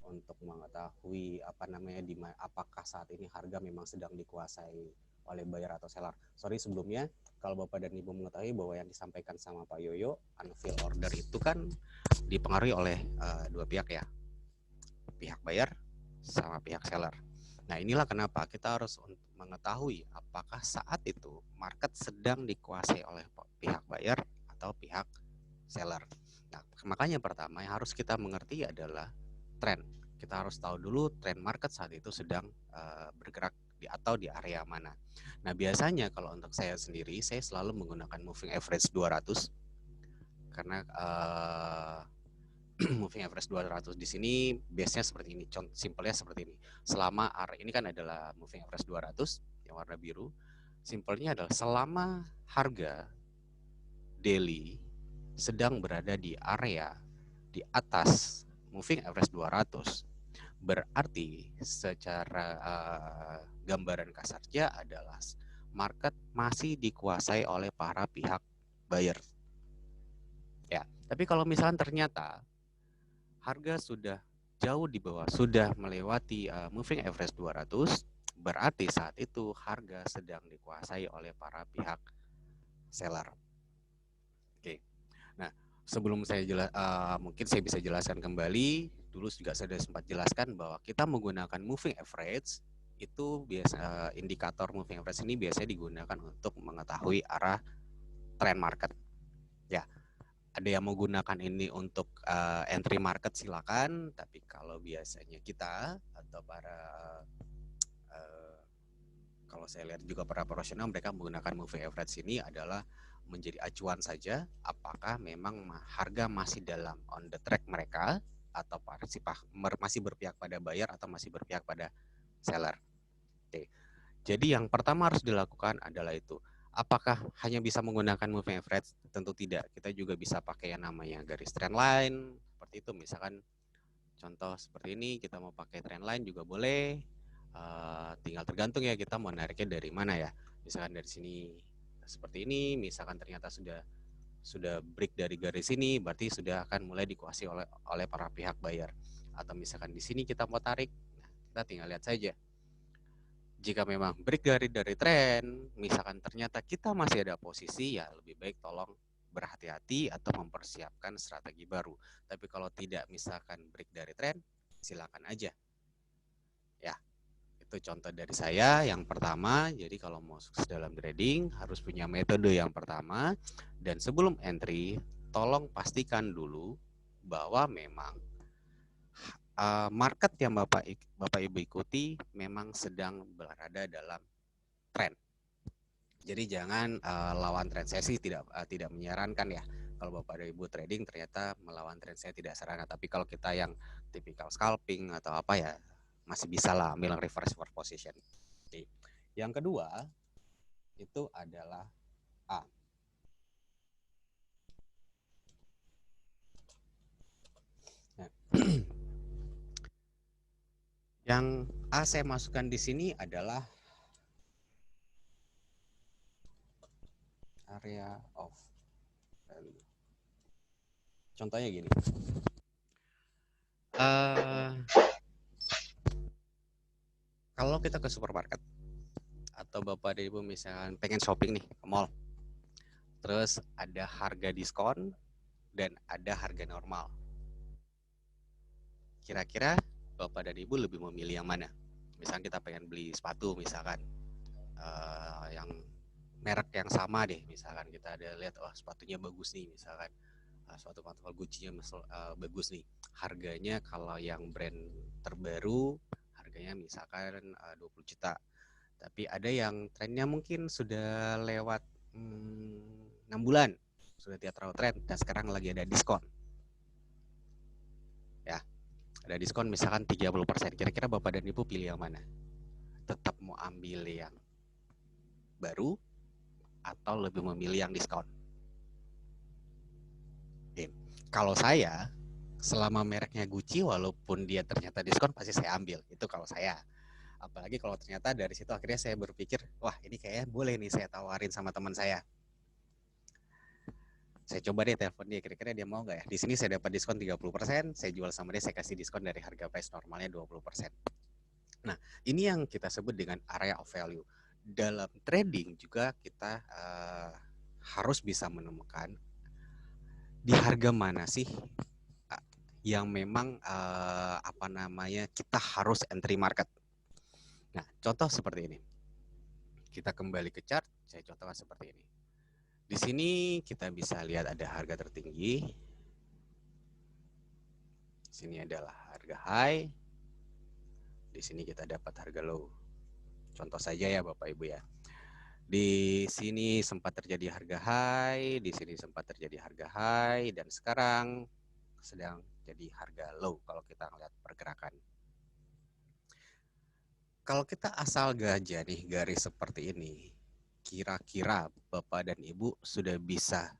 untuk mengetahui apakah saat ini harga memang sedang dikuasai oleh buyer atau seller. Sorry sebelumnya, kalau Bapak dan Ibu mengetahui bahwa yang disampaikan sama Pak Yoyo, unfill order itu kan dipengaruhi oleh dua pihak ya, pihak buyer sama pihak seller. Nah inilah kenapa kita harus mengetahui apakah saat itu market sedang dikuasai oleh pihak buyer atau pihak seller. Nah makanya pertama yang harus kita mengerti adalah tren. Kita harus tahu dulu tren market saat itu sedang bergerak di area mana. Nah biasanya kalau untuk saya sendiri, saya selalu menggunakan moving average 200 karena moving average 200 di sini base-nya seperti ini, simpelnya seperti ini. Selama ini kan adalah moving average 200 yang warna biru. Simpelnya adalah selama harga daily sedang berada di area di atas moving average 200, berarti secara gambaran kasarnya adalah market masih dikuasai oleh para pihak buyer. Ya, tapi kalau misalnya ternyata harga sudah jauh di bawah, sudah melewati moving average 200, berarti saat itu harga sedang dikuasai oleh para pihak seller. Oke. Nah, sebelum saya mungkin saya bisa jelaskan kembali. Dulu juga saya sempat jelaskan bahwa kita menggunakan moving average itu indikator moving average ini biasanya digunakan untuk mengetahui arah trend market. Ya, ada yang menggunakan ini untuk entry market silakan, tapi kalau biasanya kita atau kalau saya lihat juga para profesional mereka menggunakan moving average ini adalah menjadi acuan saja apakah memang harga masih dalam on the track mereka atau masih berpihak pada buyer atau masih berpihak pada seller. Oke. Jadi yang pertama harus dilakukan adalah itu. Apakah hanya bisa menggunakan moving average? Tentu tidak. Kita juga bisa pakai yang namanya garis trend line. Seperti itu misalkan contoh seperti ini kita mau pakai trend line juga boleh. Tinggal tergantung ya kita mau nariknya dari mana ya. Misalkan dari sini seperti ini, misalkan ternyata sudah break dari garis ini, berarti sudah akan mulai dikuasai oleh para pihak buyer. Atau misalkan di sini kita mau tarik, kita tinggal lihat saja. Jika memang break dari tren, misalkan ternyata kita masih ada posisi, ya lebih baik tolong berhati-hati atau mempersiapkan strategi baru. Tapi kalau tidak misalkan break dari tren, silakan aja. Ya, itu contoh dari saya yang pertama. Jadi kalau mau sukses dalam trading harus punya metode yang pertama. Dan sebelum entry, tolong pastikan dulu bahwa memang market yang Bapak Ibu ikuti memang sedang berada dalam tren. Jadi jangan lawan tren. Saya sih tidak menyarankan ya. Kalau Bapak dan Ibu trading ternyata melawan tren, saya tidak sarankan. Tapi kalau kita yang tipikal scalping atau apa ya masih bisa lah ambil reverse position. Oke. Yang kedua itu adalah A. Nah, yang A saya masukkan di sini adalah area of value. Contohnya gini. Kalau kita ke supermarket atau Bapak dan Ibu misalkan pengen shopping nih ke mall, terus ada harga diskon dan ada harga normal. Kira-kira Bapak dan Ibu lebih memilih yang mana? Misalkan kita pengen beli sepatu misalkan yang merek yang sama deh, misalkan kita ada lihat sepatunya bagus nih, misalkan sepatu pantofel Gucci-nya bagus nih. Harganya kalau yang brand terbaru harganya misalkan 20 juta. Tapi ada yang trennya mungkin sudah lewat 6 bulan, sudah tidak terlalu tren dan sekarang lagi ada diskon. Ya, ada diskon misalkan 30%. Kira-kira Bapak dan Ibu pilih yang mana? Tetap mau ambil yang baru atau lebih memilih yang diskon? Oke. Kalau saya selama mereknya Gucci, walaupun dia ternyata diskon, pasti saya ambil. Itu kalau saya. Apalagi kalau ternyata dari situ akhirnya saya berpikir, wah ini kayaknya boleh nih saya tawarin sama teman saya. Saya coba deh telepon dia, kira-kira dia mau nggak ya? Di sini saya dapat diskon 30%, saya jual sama dia, saya kasih diskon dari harga price normalnya 20%. Nah, ini yang kita sebut dengan area of value. Dalam trading juga kita harus bisa menemukan di harga mana sih yang memang kita harus entry market. Nah, contoh seperti ini. Kita kembali ke chart, saya contohkan seperti ini. Di sini kita bisa lihat ada harga tertinggi. Di sini adalah harga high. Di sini kita dapat harga low. Contoh saja ya Bapak Ibu ya. Di sini sempat terjadi harga high, di sini sempat terjadi harga high, dan sekarang sedang jadi harga low kalau kita lihat pergerakan. Kalau kita asal gajah nih garis seperti ini, kira-kira Bapak dan Ibu sudah bisa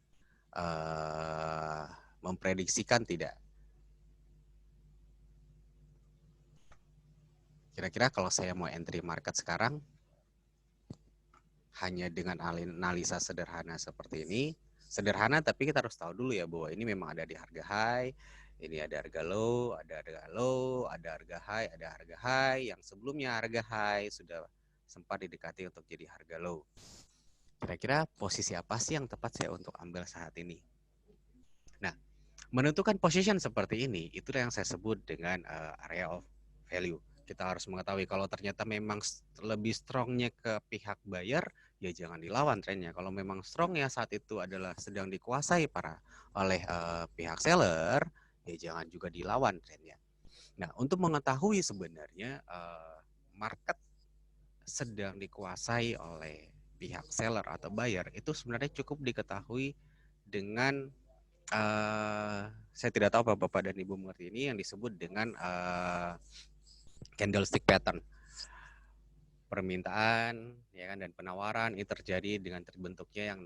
memprediksikan tidak? Kira-kira kalau saya mau entry market sekarang, hanya dengan analisa sederhana seperti ini, sederhana tapi kita harus tahu dulu ya bahwa ini memang ada di harga high, ini ada harga low, ada harga low, ada harga high, ada harga high, yang sebelumnya harga high sudah sempat didekati untuk jadi harga low. Kira-kira posisi apa sih yang tepat saya untuk ambil saat ini? Nah, menentukan position seperti ini, itulah yang saya sebut dengan area of value. Kita harus mengetahui kalau ternyata memang lebih strongnya ke pihak buyer, ya jangan dilawan trennya. Kalau memang strongnya saat itu adalah sedang dikuasai oleh pihak seller, ya jangan juga dilawan trennya. Nah, untuk mengetahui sebenarnya market sedang dikuasai oleh pihak seller atau buyer, itu sebenarnya cukup diketahui dengan saya tidak tahu apa Bapak dan Ibu mengerti ini yang disebut dengan candlestick pattern. Permintaan ya kan dan penawaran ini terjadi dengan terbentuknya yang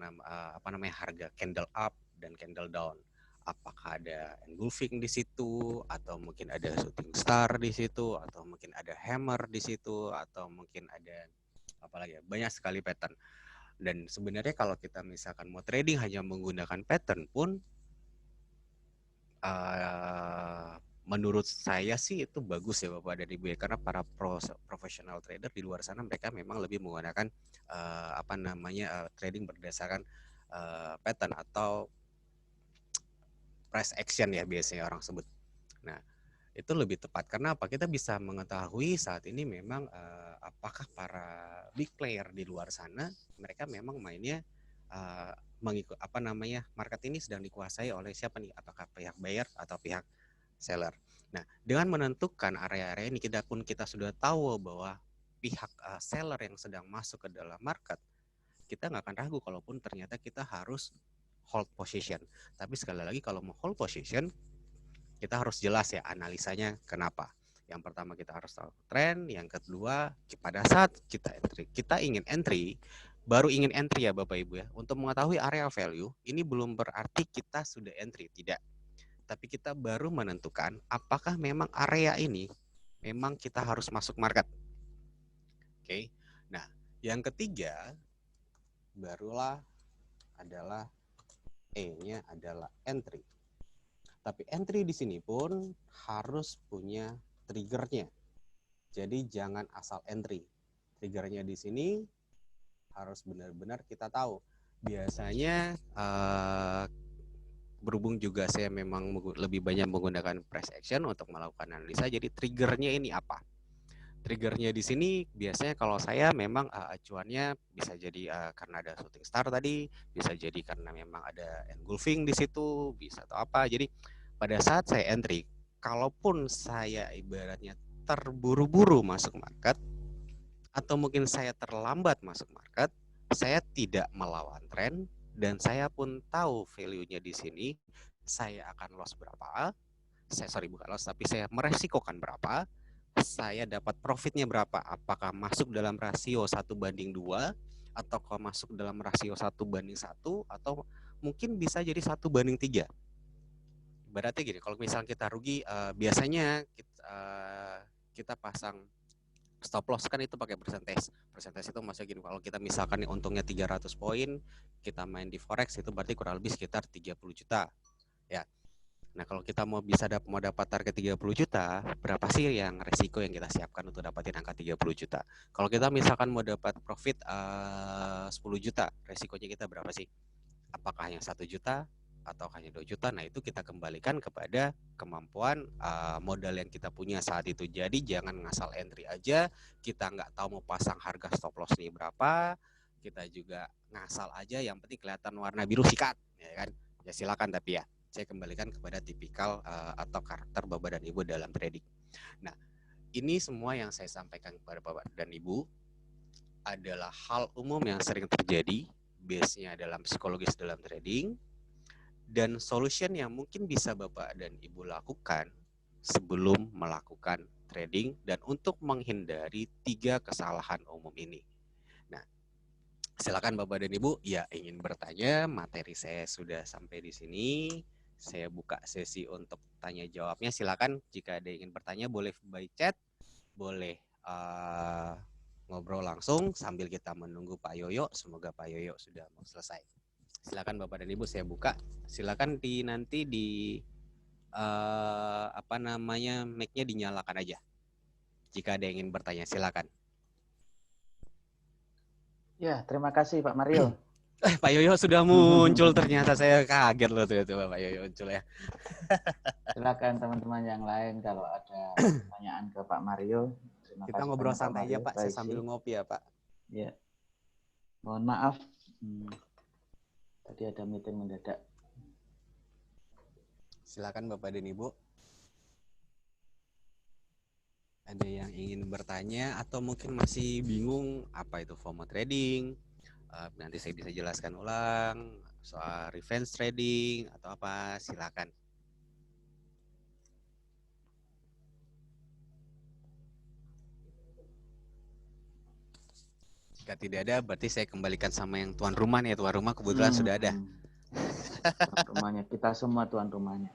harga candle up dan candle down. Apakah ada engulfing di situ, atau mungkin ada shooting star di situ, atau mungkin ada hammer di situ, atau mungkin ada apalagi banyak sekali pattern. Dan sebenarnya kalau kita misalkan mau trading hanya menggunakan pattern pun menurut saya sih itu bagus ya Bapak dan Ibu ya, karena para profesional trader di luar sana mereka memang lebih menggunakan trading berdasarkan pattern atau price action ya biasanya orang sebut. Nah, itu lebih tepat karena apa? Kita bisa mengetahui saat ini memang apakah para big player di luar sana mereka memang mainnya mengikut market ini sedang dikuasai oleh siapa nih? Apakah pihak buyer atau pihak seller. Nah, dengan menentukan area-area ini kita sudah tahu bahwa pihak seller yang sedang masuk ke dalam market, kita nggak akan ragu kalaupun ternyata kita harus hold position. Tapi sekali lagi kalau mau hold position, kita harus jelas ya analisanya kenapa. Yang pertama kita harus tahu tren, yang kedua pada saat kita ingin entry, baru ingin entry ya Bapak Ibu ya. Untuk mengetahui area value, ini belum berarti kita sudah entry, tidak. Tapi kita baru menentukan apakah memang area ini memang kita harus masuk market. Oke. Nah, yang ketiga barulah adalah E-nya adalah entry. Tapi entry di sini pun harus punya triggernya. Jadi jangan asal entry. Triggernya di sini harus benar-benar kita tahu. Biasanya berhubung juga saya memang lebih banyak menggunakan price action untuk melakukan analisa, jadi triggernya ini apa? Triggernya di sini biasanya kalau saya memang acuannya bisa jadi karena ada shooting star tadi, bisa jadi karena memang ada engulfing di situ, bisa atau apa. Jadi pada saat saya entry, kalaupun saya ibaratnya terburu-buru masuk market atau mungkin saya terlambat masuk market, saya tidak melawan tren dan saya pun tahu value-nya di sini saya akan loss berapa. Bukan loss, tapi saya meresikokan berapa, saya dapat profitnya berapa, apakah masuk dalam rasio 1:2 atau kalau masuk dalam rasio 1:1 atau mungkin bisa jadi 1:3. Berarti gini, kalau misalnya kita rugi, biasanya kita pasang stop loss kan itu pakai persentase. Persentase itu maksudnya gini, kalau kita misalkan nih untungnya 300 poin, kita main di forex itu berarti kurang lebih sekitar 30 juta. Ya. Nah, kalau kita mau dapat target 30 juta, berapa sih yang resiko yang kita siapkan untuk dapatin angka 30 juta? Kalau kita misalkan mau dapat profit 10 juta, resikonya kita berapa sih? Apakah yang 1 juta atau hanya 2 juta? Nah, itu kita kembalikan kepada kemampuan modal yang kita punya saat itu. Jadi jangan ngasal entry aja, kita nggak tahu mau pasang harga stop loss nih berapa, kita juga ngasal aja, yang penting kelihatan warna biru sikat, ya kan? Ya silakan, tapi ya saya kembalikan kepada tipikal atau karakter Bapak dan Ibu dalam trading. Nah, ini semua yang saya sampaikan kepada Bapak dan Ibu adalah hal umum yang sering terjadi, base-nya dalam psikologis dalam trading, dan solution yang mungkin bisa Bapak dan Ibu lakukan sebelum melakukan trading dan untuk menghindari 3 kesalahan umum ini. Nah, silakan Bapak dan Ibu, ya ingin bertanya, materi saya sudah sampai di sini. Saya buka sesi untuk tanya jawabnya. Silakan jika ada yang ingin bertanya boleh by chat, boleh ngobrol langsung sambil kita menunggu Pak Yoyo. Semoga Pak Yoyo sudah mau selesai. Silakan Bapak dan Ibu, saya buka. Silakan nanti di mic-nya dinyalakan aja. Jika ada yang ingin bertanya, silakan. Ya, terima kasih Pak Mario. Pak Yoyo sudah muncul, ternyata saya kaget loh tuh Pak Yoyo muncul ya. Silakan teman-teman yang lain kalau ada pertanyaan ke Pak Mario. Terima Kita kasih ngobrol banyak, santai aja Mario. Pak, saya sambil ngopi ya Pak. Ya, mohon maaf. Tadi ada meeting mendadak. Silakan Bapak dan Ibu. Ada yang ingin bertanya atau mungkin masih bingung apa itu FOMO trading? Nanti saya bisa jelaskan ulang soal revenge trading atau apa, silakan. Jika tidak ada, berarti saya kembalikan sama yang tuan rumah nih. Tuan rumah kebetulan sudah ada. Tuan rumahnya, kita semua tuan rumahnya.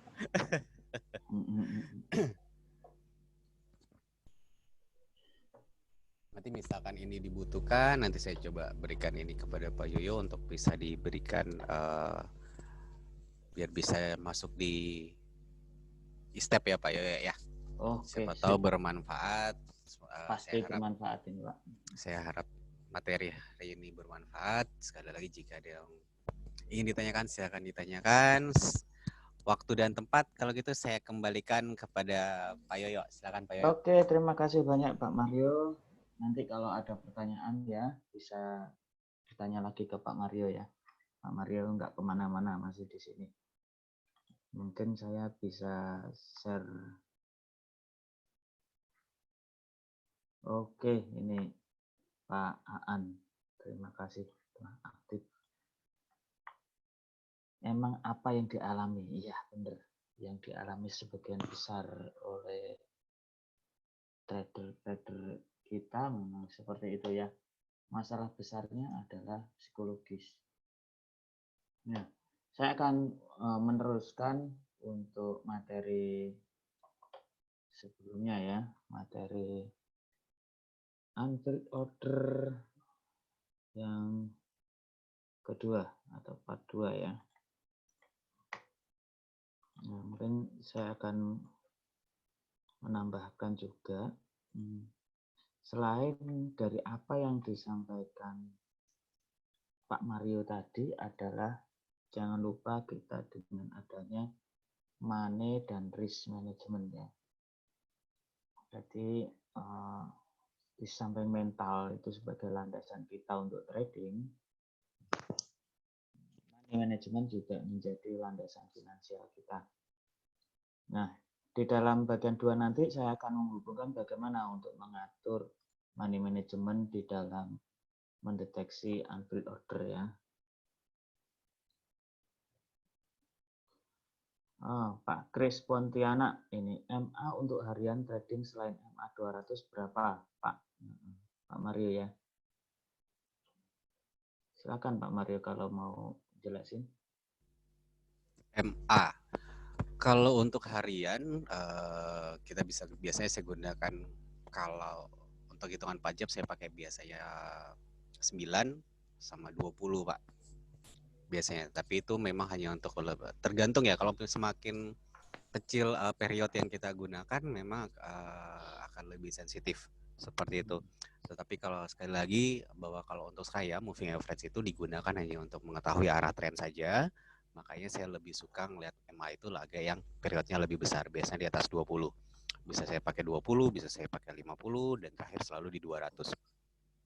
Nanti misalkan ini dibutuhkan, nanti saya coba berikan ini kepada Pak Yoyo untuk bisa diberikan biar bisa masuk di step ya Pak Yoyo ya. Oke, siapa tahu bermanfaat. Pasti bermanfaat ini Pak. Saya harap materi hari ini bermanfaat. Sekali lagi jika ada yang ingin ditanyakan silakan ditanyakan. Waktu dan tempat kalau gitu saya kembalikan kepada Pak Yoyo. Silakan Pak Yoyo. Oke, terima kasih banyak Pak Mario. Nanti kalau ada pertanyaan ya bisa bertanya lagi ke Pak Mario ya. Pak Mario nggak kemana-mana, masih di sini. Mungkin saya bisa share. Oke, ini Pak Aan. Terima kasih telah aktif. Emang apa yang dialami? Iya, benar. Yang dialami sebagian besar oleh trader-trader kita memang seperti itu ya. Masalah besarnya adalah psikologis. Nah, saya akan meneruskan untuk materi sebelumnya ya, materi unfilled order yang kedua atau part 2 ya. Nah, mungkin saya akan menambahkan juga selain dari apa yang disampaikan Pak Mario tadi adalah jangan lupa kita dengan adanya money dan risk management ya. Jadi di samping mental itu sebagai landasan kita untuk trading, money management juga menjadi landasan finansial kita. Nah, di dalam bagian 2 nanti saya akan menghubungkan bagaimana untuk mengatur money management di dalam mendeteksi unfilled order ya. Pak Chris Pontianak, ini MA untuk harian trading selain MA 200 berapa, Pak? Pak Mario ya. Silakan Pak Mario kalau mau jelasin. MA. Kalau untuk harian, kita biasanya saya gunakan, kalau untuk hitungan pajak saya pakai biasanya 9 sama 20 Pak, biasanya. Tapi itu memang hanya untuk tergantung ya, kalau semakin kecil period yang kita gunakan memang akan lebih sensitif seperti itu. Tetapi kalau sekali lagi bahwa kalau untuk saya moving average itu digunakan hanya untuk mengetahui arah tren saja. Makanya saya lebih suka ngeliat MA itu laga yang periodnya lebih besar, biasanya di atas 20. Bisa saya pakai 20, bisa saya pakai 50, dan terakhir selalu di 200.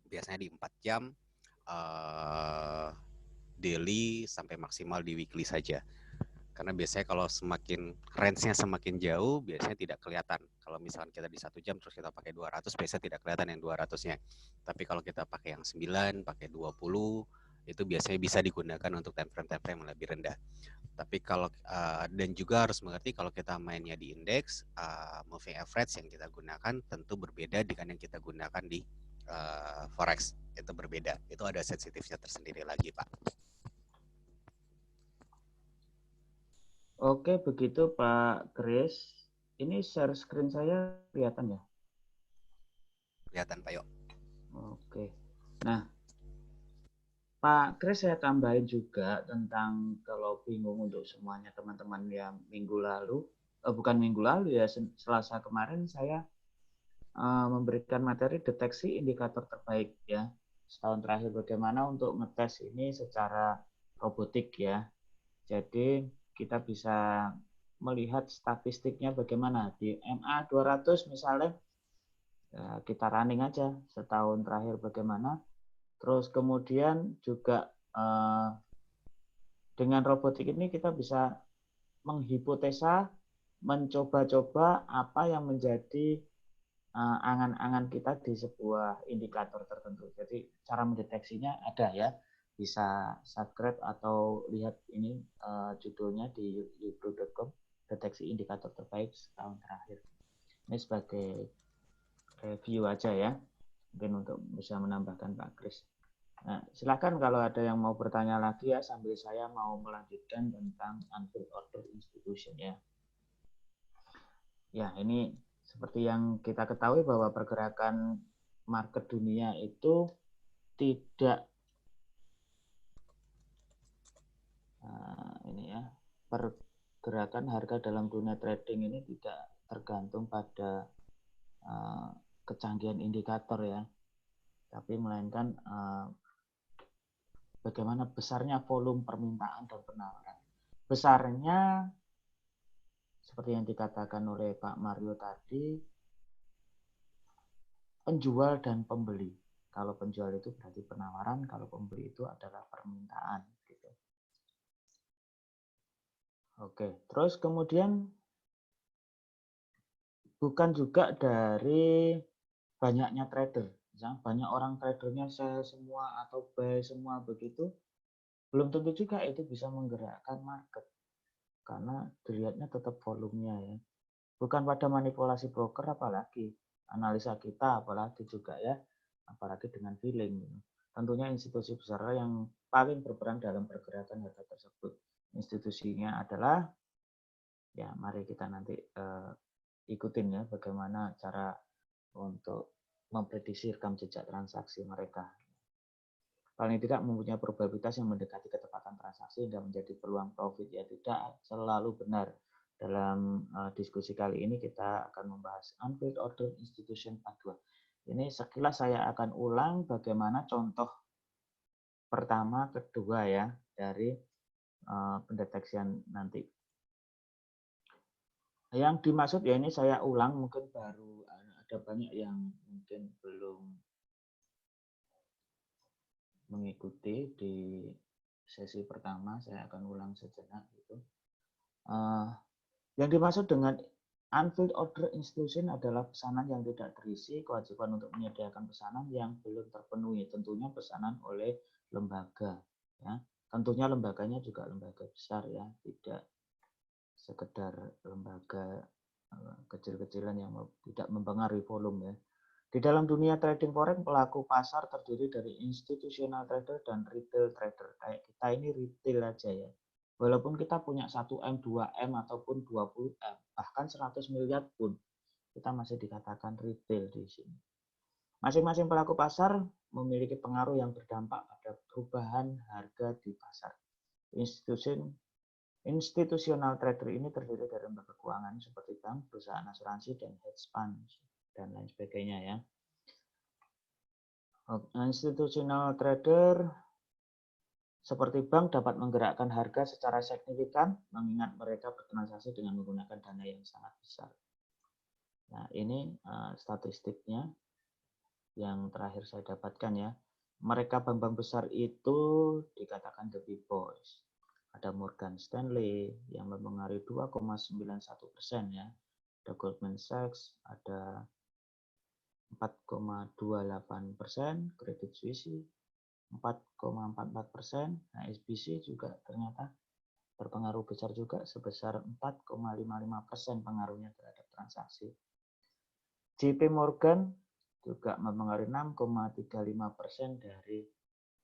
Biasanya di 4 jam daily sampai maksimal di weekly saja. Karena biasanya kalau semakin range-nya semakin jauh, biasanya tidak kelihatan. Kalau misalkan kita di 1 jam terus kita pakai 200, biasanya tidak kelihatan yang 200-nya. Tapi kalau kita pakai yang 9, pakai 20, itu biasanya bisa digunakan untuk time frame yang lebih rendah. Tapi kalau dan juga harus mengerti kalau kita mainnya di indeks, moving average yang kita gunakan tentu berbeda dengan yang kita gunakan di forex. Itu berbeda. Itu ada sensitifnya tersendiri lagi, Pak. Oke, begitu Pak Chris. Ini share screen saya kelihatan ya? Kelihatan, Pak Yo. Oke. Nah, Pak Chris saya tambahin juga tentang kalau bingung untuk semuanya teman-teman yang minggu lalu, bukan minggu lalu ya, Selasa kemarin saya memberikan materi deteksi indikator terbaik ya. Setahun terakhir bagaimana untuk ngetes ini secara robotik ya. Jadi kita bisa melihat statistiknya bagaimana di MA 200 misalnya, ya kita running aja setahun terakhir bagaimana. Terus kemudian juga dengan robotik ini kita bisa menghipotesa, mencoba-coba apa yang menjadi angan-angan kita di sebuah indikator tertentu. Jadi cara mendeteksinya ada ya, bisa subscribe atau lihat ini judulnya di youtube.com, deteksi indikator terbaik setahun terakhir. Ini sebagai review aja ya, mungkin untuk bisa menambahkan Pak Kris. Nah, silakan kalau ada yang mau bertanya lagi ya, sambil saya mau melanjutkan tentang unfilled order institution ya. Ya, ini seperti yang kita ketahui bahwa pergerakan market dunia itu tidak ini ya, pergerakan harga dalam dunia trading ini tidak tergantung pada kecanggihan indikator ya, tapi melainkan bagaimana besarnya volume permintaan dan penawaran. Besarnya seperti yang dikatakan oleh Pak Mario tadi, penjual dan pembeli. Kalau penjual itu berarti penawaran, kalau pembeli itu adalah permintaan. Gitu. Oke, terus kemudian bukan juga dari banyaknya trader. Misalnya banyak orang tradernya sell semua atau buy semua begitu, belum tentu juga itu bisa menggerakkan market. Karena dilihatnya tetap volumenya ya. Bukan pada manipulasi broker apalagi, analisa kita apalagi juga ya, apalagi dengan feeling. Tentunya institusi besar yang paling berperan dalam pergerakan harga tersebut. Institusinya adalah, ya mari kita nanti ikutin ya bagaimana cara untuk memprediksi rekam jejak transaksi mereka. Paling tidak mempunyai probabilitas yang mendekati ketepatan transaksi hingga menjadi peluang profit, ya tidak selalu benar. Dalam diskusi kali ini kita akan membahas unfilled order institution part 2. Ini sekilas saya akan ulang bagaimana contoh pertama, kedua ya dari pendeteksian nanti. Yang dimaksud ya ini saya ulang, mungkin baru ada banyak yang mungkin belum mengikuti di sesi pertama, saya akan ulang sejenak gitu. Yang dimaksud dengan unfilled order institution adalah pesanan yang tidak terisi, kewajiban untuk menyediakan pesanan yang belum terpenuhi, tentunya pesanan oleh lembaga ya. Tentunya lembaganya juga lembaga besar ya, tidak sekedar lembaga kecil-kecilan yang tidak mempengaruhi volume ya. Di dalam dunia trading forex, pelaku pasar terdiri dari institutional trader dan retail trader. Kayak kita ini retail aja ya. Walaupun kita punya 1M, 2M, ataupun 20M, bahkan 100 miliar pun, kita masih dikatakan retail di sini. Masing-masing pelaku pasar memiliki pengaruh yang berdampak pada perubahan harga di pasar. Institusional trader ini terdiri dari lembaga keuangan seperti bank, perusahaan asuransi, dan hedge fund, dan lain sebagainya ya. Institusional trader seperti bank dapat menggerakkan harga secara signifikan, mengingat mereka bertransaksi dengan menggunakan dana yang sangat besar. Nah, ini statistiknya yang terakhir saya dapatkan ya. Mereka bank-bank besar itu dikatakan the big boys. Ada Morgan Stanley yang mempengaruhi 2,91% ya. Ada Goldman Sachs, ada 4,28%, Credit Suisse 4,44%, HSBC juga ternyata berpengaruh besar juga sebesar 4,55% pengaruhnya terhadap transaksi. JP Morgan juga mempengaruhi 6,35% dari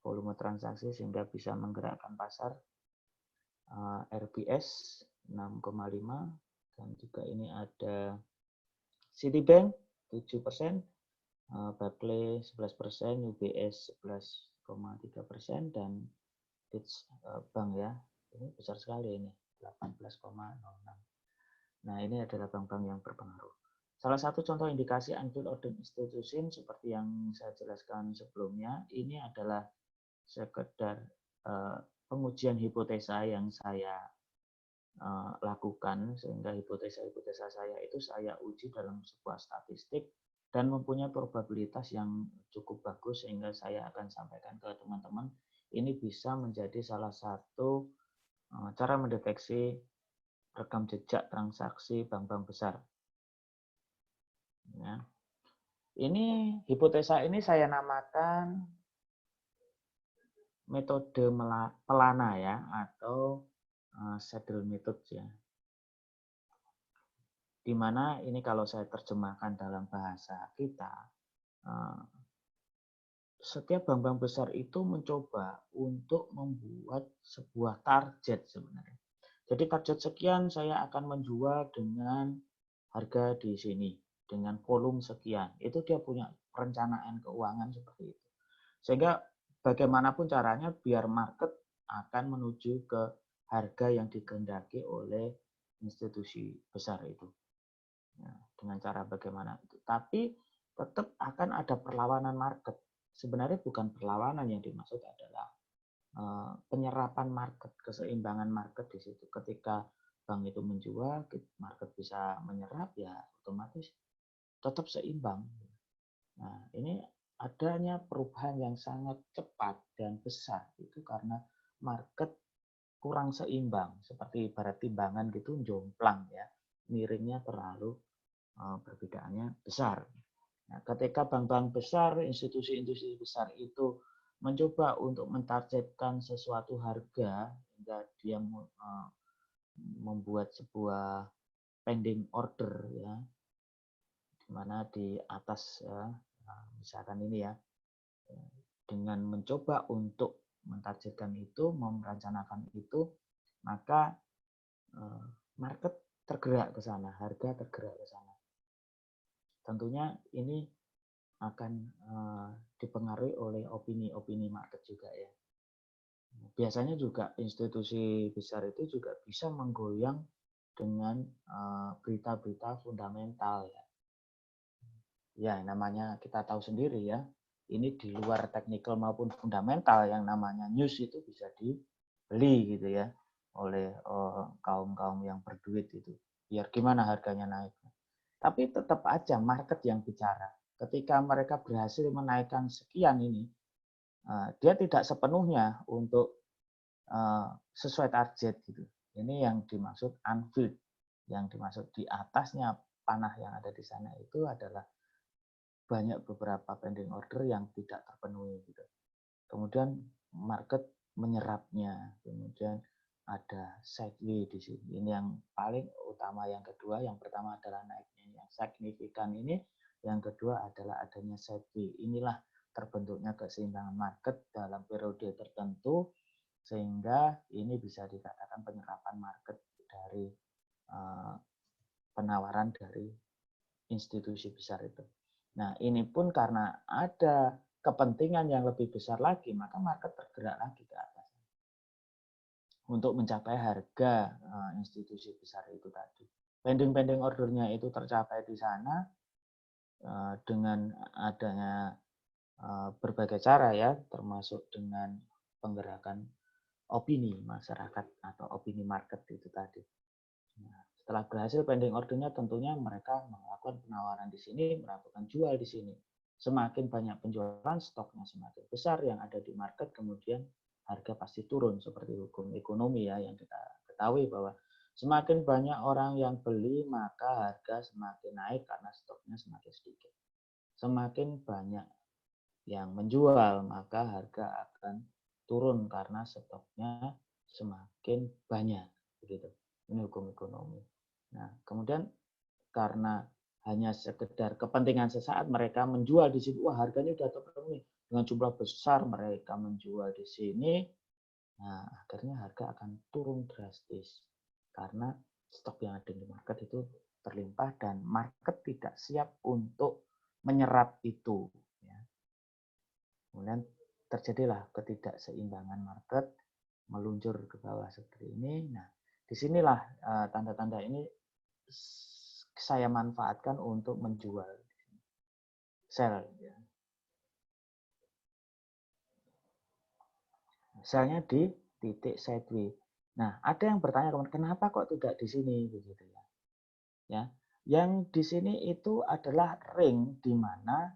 volume transaksi sehingga bisa menggerakkan pasar. RBS 6,5 dan juga ini ada Citibank 7%, Barclays 11%, UBS 11,3% dan Deutsche Bank ya. Ini besar sekali ini 18,06. Nah, ini adalah bank-bank yang berpengaruh. Salah satu contoh indikasi unfilled order institution seperti yang saya jelaskan sebelumnya, ini adalah sekedar pengujian hipotesa yang saya lakukan, sehingga hipotesa-hipotesa saya itu saya uji dalam sebuah statistik dan mempunyai probabilitas yang cukup bagus sehingga saya akan sampaikan ke teman-teman. Ini bisa menjadi salah satu cara mendeteksi rekam jejak transaksi bank-bank besar. Ya. Ini hipotesa ini saya namakan metode pelana ya, atau saddle method ya. Di mana ini kalau saya terjemahkan dalam bahasa kita, setiap bank-bank besar itu mencoba untuk membuat sebuah target sebenarnya. Jadi target sekian saya akan menjual dengan harga di sini, dengan volume sekian. Itu dia punya perencanaan keuangan seperti itu. Sehingga bagaimanapun caranya biar market akan menuju ke harga yang dikehendaki oleh institusi besar itu. Ya, dengan cara bagaimana itu. Tapi tetap akan ada perlawanan market. Sebenarnya bukan perlawanan, yang dimaksud adalah penyerapan market, keseimbangan market di situ. Ketika bank itu menjual, market bisa menyerap, ya otomatis tetap seimbang. Nah, ini adanya perubahan yang sangat cepat dan besar itu karena market kurang seimbang, seperti ibarat timbangan gitu, jomplang ya, miringnya terlalu perbedaannya besar. Nah, ketika bank-bank besar, institusi-institusi besar itu mencoba untuk mentargetkan sesuatu harga hingga dia membuat sebuah pending order ya, di mana di atas ya, misalkan ini ya, dengan mencoba untuk mentargetkan itu, merencanakan itu, maka market tergerak ke sana, harga tergerak ke sana. Tentunya ini akan dipengaruhi oleh opini-opini market juga ya. Biasanya juga institusi besar itu juga bisa menggoyang dengan berita-berita fundamental ya. Ya, namanya kita tahu sendiri ya. Ini di luar teknikal maupun fundamental, yang namanya news itu bisa dibeli gitu ya oleh kaum-kaum yang berduit itu. Biar gimana harganya naik. Tapi tetap aja market yang bicara. Ketika mereka berhasil menaikkan sekian ini, dia tidak sepenuhnya untuk sesuai target gitu. Ini yang dimaksud unfilled. Yang dimaksud di atasnya panah yang ada di sana itu adalah banyak beberapa pending order yang tidak terpenuhi gitu. Kemudian market menyerapnya, kemudian ada sideway di sini. Ini yang paling utama. Yang kedua, yang pertama adalah naiknya yang signifikan ini, yang kedua adalah adanya sideway. Inilah terbentuknya keseimbangan market dalam periode tertentu Sehingga ini bisa dikatakan penyerapan market dari penawaran dari institusi besar itu. Nah, ini pun karena ada kepentingan yang lebih besar lagi, maka market tergerak lagi ke atas untuk mencapai harga institusi besar itu tadi. Pending ordernya itu tercapai di sana dengan adanya berbagai cara ya, termasuk dengan penggerakan opini masyarakat atau opini market itu tadi. Nah, setelah berhasil pending ordernya, tentunya mereka melakukan penawaran di sini, melakukan jual di sini. Semakin banyak penjualan, stoknya semakin besar yang ada di market, kemudian harga pasti turun seperti hukum ekonomi ya yang kita ketahui bahwa semakin banyak orang yang beli maka harga semakin naik karena stoknya semakin sedikit. Semakin banyak yang menjual maka harga akan turun karena stoknya semakin banyak begitu. Ini hukum ekonomi. Nah, kemudian karena hanya sekedar kepentingan sesaat mereka menjual di situ, wah harganya sudah terpenuhi dengan jumlah besar mereka menjual di sini, nah akhirnya harga akan turun drastis karena stok yang ada di market itu terlimpah dan market tidak siap untuk menyerap itu. Ya. Kemudian terjadilah ketidakseimbangan market meluncur ke bawah seperti ini. Nah, disinilah tanda-tanda ini saya manfaatkan untuk menjual sell. Selnya di titik sideways. Nah, ada yang bertanya kenapa kok tidak di sini begitu ya. Ya, yang di sini itu adalah ring di mana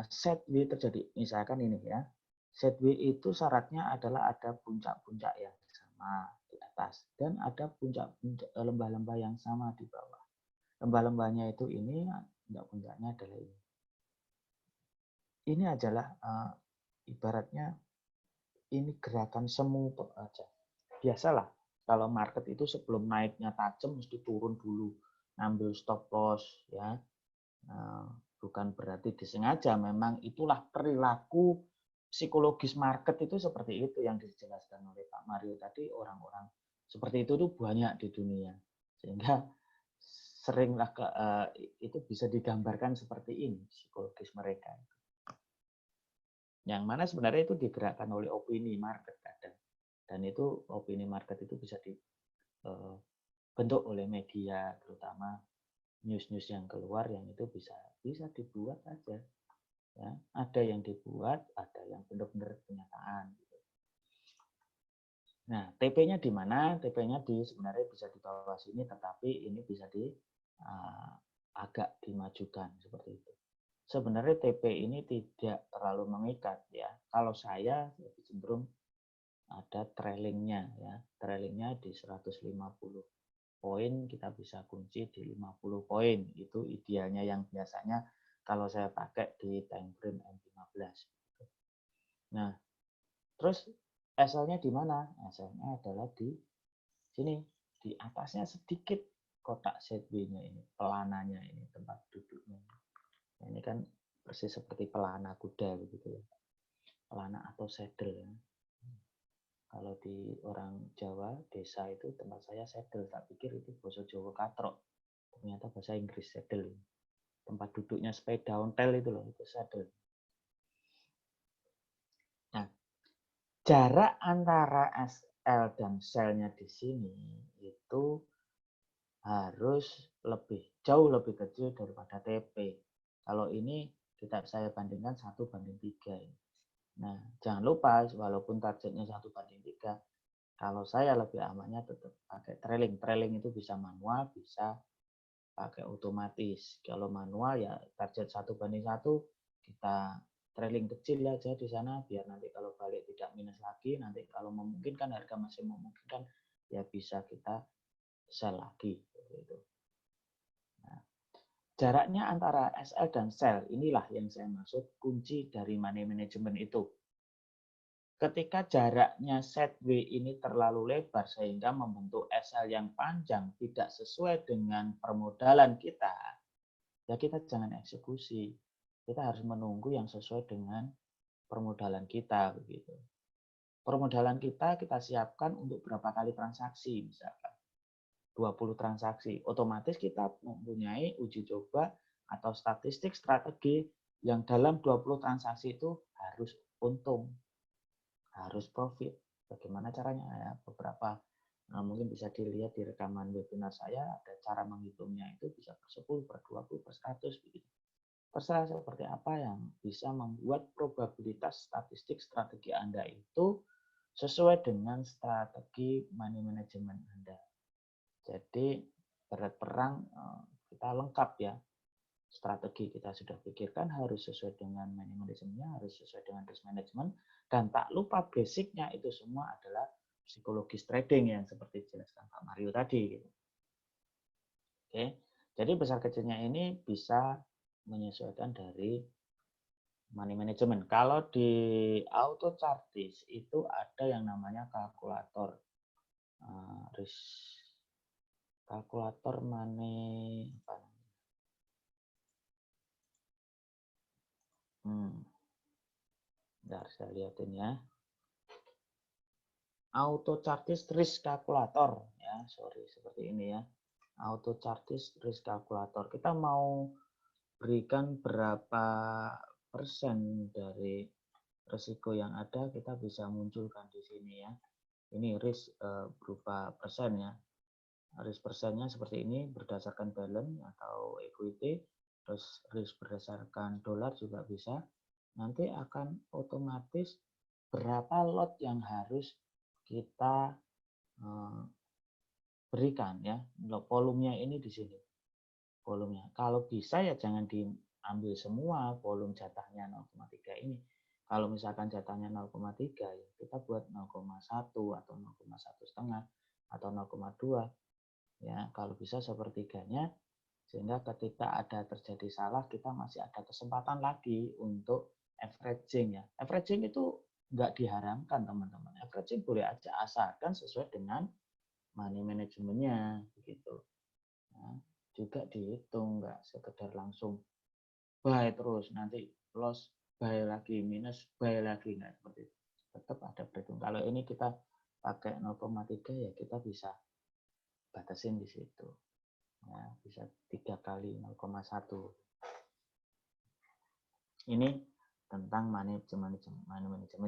sideways terjadi. Misalkan ini ya. Sideways itu syaratnya adalah ada puncak-puncak yang sama di atas dan ada puncak-puncak lembah-lembah yang sama di bawah. Lembah-lembahnya itu ini, puncak-puncaknya adalah ini. Ini adalah ibaratnya ini gerakan semu aja. Biasalah kalau market itu sebelum naiknya tajam mesti turun dulu, ngambil stop loss ya. Bukan berarti disengaja, memang itulah perilaku psikologis market itu seperti itu yang dijelaskan oleh Pak Mario tadi. Orang-orang seperti itu tuh banyak di dunia, sehingga seringlah itu bisa digambarkan seperti ini psikologis mereka. Yang mana sebenarnya itu digerakkan oleh opini market kadang. Dan itu opini market itu bisa dibentuk oleh media, terutama news-news yang keluar yang itu bisa dibuat saja. Ya, ada yang dibuat, ada yang benar-benar kenyataan. Nah, TP-nya di mana? TP-nya sebenarnya bisa di bawah sini, tetapi ini bisa agak dimajukan seperti itu. Sebenarnya TP ini tidak terlalu mengikat ya. Kalau saya lebih cenderung ada trailingnya ya. Trailingnya di 150 poin kita bisa kunci di 50 poin. Itu idealnya yang biasanya kalau saya pakai di time frame M15. Nah, terus SL-nya di mana? SL-nya adalah di sini, di atasnya sedikit kotak sideways-nya ini, pelananya ini, tempat duduknya. Nah, ini kan persis seperti pelana kuda begitu ya. Pelana atau saddle ya. Kalau di orang Jawa, desa itu tempat saya saddle, tak pikir itu bahasa Jawa katrok. Ternyata bahasa Inggris saddle. Tempat duduknya sepeda ontel itu loh, itu saddle. Nah, jarak antara SL dan sel-nya di sini itu harus jauh lebih kecil daripada TP. Kalau ini saya bandingkan 1:3. Nah, jangan lupa walaupun targetnya 1:3, kalau saya lebih amannya tetap pakai trailing. Trailing itu bisa manual, bisa pakai otomatis. Kalau manual ya target 1:1, kita trailing kecil aja di sana biar nanti kalau balik tidak minus lagi, nanti kalau memungkinkan harga masih memungkinkan ya bisa kita sell lagi gitu. Nah, jaraknya antara SL dan sell inilah yang saya maksud kunci dari money management itu. Ketika jaraknya sideways ini terlalu lebar sehingga membentuk SL yang panjang tidak sesuai dengan permodalan kita, ya kita jangan eksekusi. Kita harus menunggu yang sesuai dengan permodalan kita begitu. permodalan kita siapkan untuk berapa kali transaksi, misalkan 20 transaksi. Otomatis kita mempunyai uji coba atau statistik strategi yang dalam 20 transaksi itu harus untung, harus profit. Bagaimana caranya ya? Beberapa mungkin bisa dilihat di rekaman webinar saya, ada cara menghitungnya itu bisa per 10, per 20, per 100 begitu. Terserah seperti apa yang bisa membuat probabilitas statistik strategi Anda itu sesuai dengan strategi money management Anda. Jadi berat perang kita lengkap ya. Strategi kita sudah pikirkan harus sesuai dengan money managementnya, harus sesuai dengan risk management, dan tak lupa basicnya itu semua adalah psikologis trading yang seperti dijelaskan Pak Mario tadi. Gitu. Oke, jadi besar kecilnya ini bisa menyesuaikan dari money management. Kalau di auto chartis itu ada yang namanya kalkulator risk, kalkulator money apa? Bentar, saya lihatin ya. Auto chartis risk calculator ya, sorry seperti ini ya. Auto chartis risk calculator. Kita mau berikan berapa persen dari risiko yang ada, kita bisa munculkan di sini ya. Ini risk berupa persen ya. Risk persennya seperti ini berdasarkan balance atau equity, terus risk berdasarkan dolar juga bisa. Nanti akan otomatis berapa lot yang harus kita berikan ya. Volumenya ini di sini. Volumenya. Kalau bisa ya jangan diambil semua volume jatahnya 0,3 ini. Kalau misalkan jatahnya 0,3 ya kita buat 0,1 atau 0,1,5 atau 0,2 ya. Kalau bisa sepertiganya, sehingga ketika ada terjadi salah kita masih ada kesempatan lagi untuk averaging ya. Averaging itu nggak diharamkan teman-teman. Averaging boleh aja asalkan sesuai dengan money manajemennya begitu. Nah, juga dihitung, nggak sekedar langsung buy terus nanti loss, buy lagi, minus, buy lagi, nggak seperti itu. Tetap ada perhitungan. Kalau ini kita pakai 0,3 ya kita bisa batasin di situ. Ya, bisa 3 kali 0,1. Ini tentang manajemen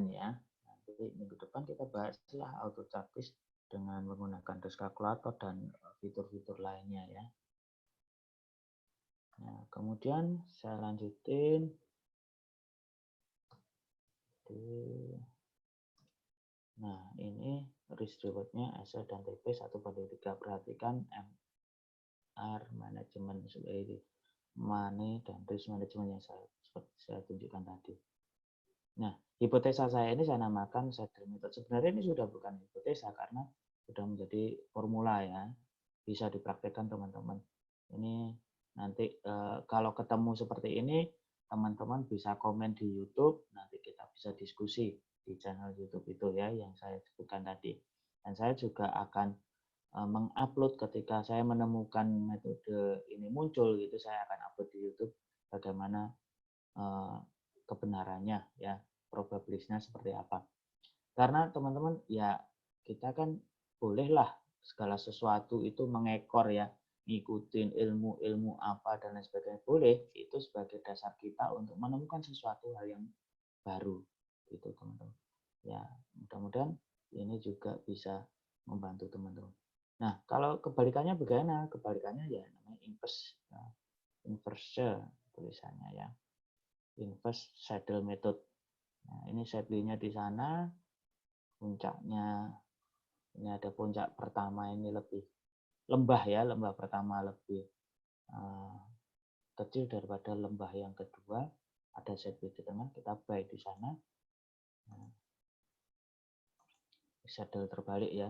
ya. Nanti minggu depan kita bahaslah auto chartis dengan menggunakan risk calculator dan fitur-fitur lainnya ya. Nah, kemudian saya lanjutin. Nah, ini risk rewardnya SL dan TP 1/3. Perhatikan MR manajemen sebagai money dan risk management yang saya tunjukkan tadi. Nah, hipotesa saya ini saya namakan saddle method. Sebenarnya ini sudah bukan hipotesa karena sudah menjadi formula ya. Bisa dipraktekkan teman-teman. Ini nanti kalau ketemu seperti ini, teman-teman bisa komen di YouTube, nanti kita bisa diskusi di channel YouTube itu ya yang saya sebutkan tadi. Dan saya juga akan mengupload ketika saya menemukan metode ini muncul gitu, saya akan upload di YouTube bagaimana kebenarannya ya, probabilisnya seperti apa. Karena teman-teman ya kita kan bolehlah segala sesuatu itu mengekor ya, ngikutin ilmu-ilmu apa dan lain sebagainya, boleh, itu sebagai dasar kita untuk menemukan sesuatu hal yang baru gitu teman-teman. Ya, mudah-mudahan ini juga bisa membantu teman-teman. Nah, kalau kebalikannya bagaimana? Kebalikannya ya namanya inverse tulisannya ya. Inverse saddle method. Nah, ini saddle-nya di sana, puncaknya ini ada puncak pertama ini lebih lembah ya, lembah pertama lebih kecil daripada lembah yang kedua, ada saddle di tengah, kita buy di sana. Nah, saddle terbalik ya,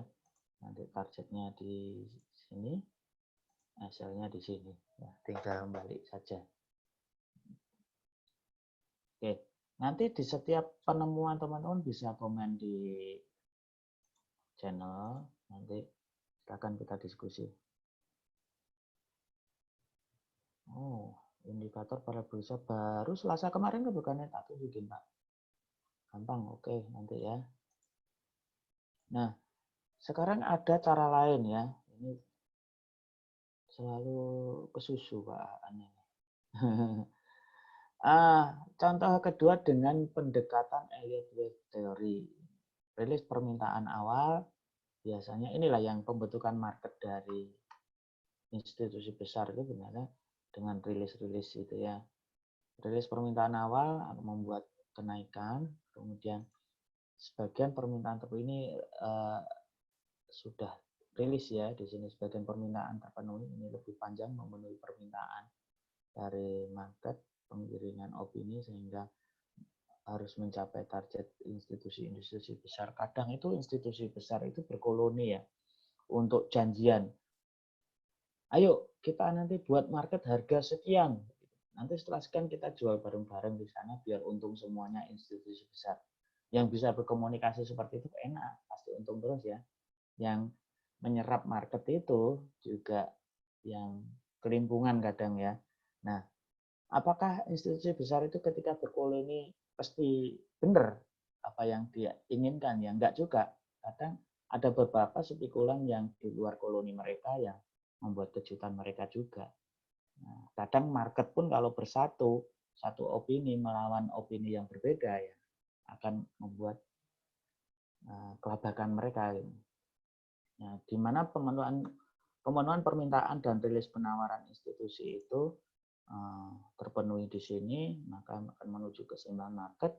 nanti targetnya di sini, SL-nya di sini, ya, tinggal balik saja. Oke, nanti di setiap penemuan teman-teman bisa komen di channel, nanti silakan kita diskusi. Oh, indikator para bursa baru Selasa kemarin bukannya tak tunjukin Pak? Gampang, oke nanti ya. Nah, sekarang ada cara lain ya. Ini selalu kesusu Pak Ani. Contoh kedua dengan pendekatan Elliott Wave Theory. Rilis permintaan awal, biasanya inilah yang pembentukan market dari institusi besar itu sebenarnya dengan rilis-rilis itu ya. Rilis permintaan awal membuat kenaikan, kemudian sebagian permintaan terpenuhi ini sudah rilis ya di sini sebagian permintaan terpenuhi, ini lebih panjang memenuhi permintaan dari market penggiringan opini sehingga harus mencapai target institusi-institusi besar. Kadang itu institusi besar itu berkoloni ya untuk janjian. Ayo kita nanti buat market harga sekian. Nanti setelah sekian kita jual bareng-bareng di sana biar untung semuanya institusi besar. Yang bisa berkomunikasi seperti itu enak, pasti untung terus ya. Yang menyerap market itu juga yang kelimpungan kadang ya. Nah, apakah institusi besar itu ketika berkoloni pasti benar apa yang dia inginkan? Ya enggak juga. Kadang ada beberapa spekulan yang di luar koloni mereka yang membuat kejutan mereka juga. Nah, kadang market pun kalau bersatu, satu opini melawan opini yang berbeda ya akan membuat kelabakan mereka. Nah, di mana pemenuhan permintaan dan rilis penawaran institusi itu terpenuhi di sini, maka akan menuju keseimbangan market.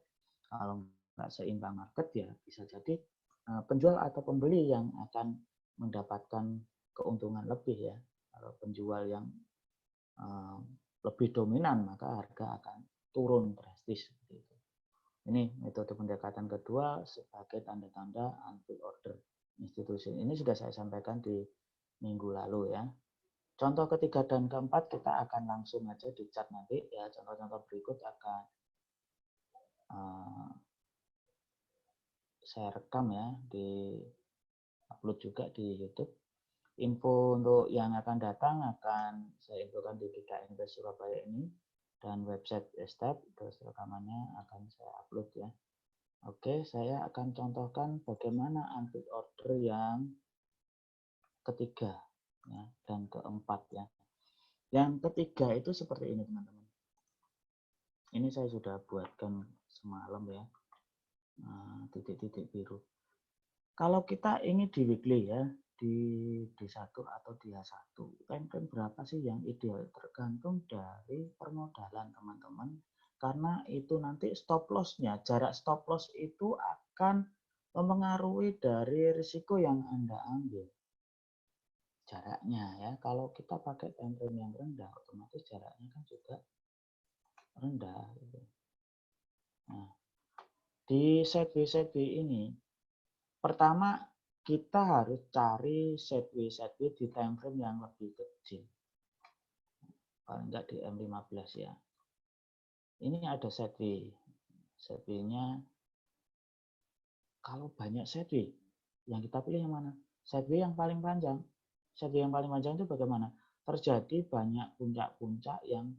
Kalau nggak seimbang market ya bisa jadi penjual atau pembeli yang akan mendapatkan keuntungan lebih ya. Kalau penjual yang lebih dominan maka harga akan turun drastis seperti itu. Ini metode pendekatan kedua sebagai tanda-tanda unfilled order institusi. Ini sudah saya sampaikan di minggu lalu ya. Contoh ketiga dan keempat kita akan langsung aja di chat nanti ya. Contoh-contoh berikut akan saya rekam ya, di upload juga di YouTube. Info untuk yang akan datang akan saya infokan di GKN Surabaya ini dan website Estep, terus rekamannya akan saya upload ya. Oke, saya akan contohkan bagaimana unfilled order yang ketiga ya, dan keempat ya. Yang ketiga itu seperti ini teman-teman. Ini saya sudah buatkan semalam ya, titik-titik biru. Kalau kita ingin di weekly ya, di D1 atau di H1, time frame berapa sih yang ideal? Tergantung dari permodalan teman-teman. Karena itu nanti stop loss-nya, jarak stop loss itu akan mempengaruhi dari risiko yang Anda ambil. Jaraknya ya, kalau kita pakai time frame yang rendah, otomatis jaraknya kan juga rendah. Gitu. Nah, di set B ini, pertama kita harus cari set W di time frame yang lebih kecil. Paling enggak di M15 ya. Ini ada set W. Set W-nya kalau banyak set W, yang kita pilih yang mana? Set W yang paling panjang. Set W yang paling panjang itu bagaimana? Terjadi banyak puncak-puncak yang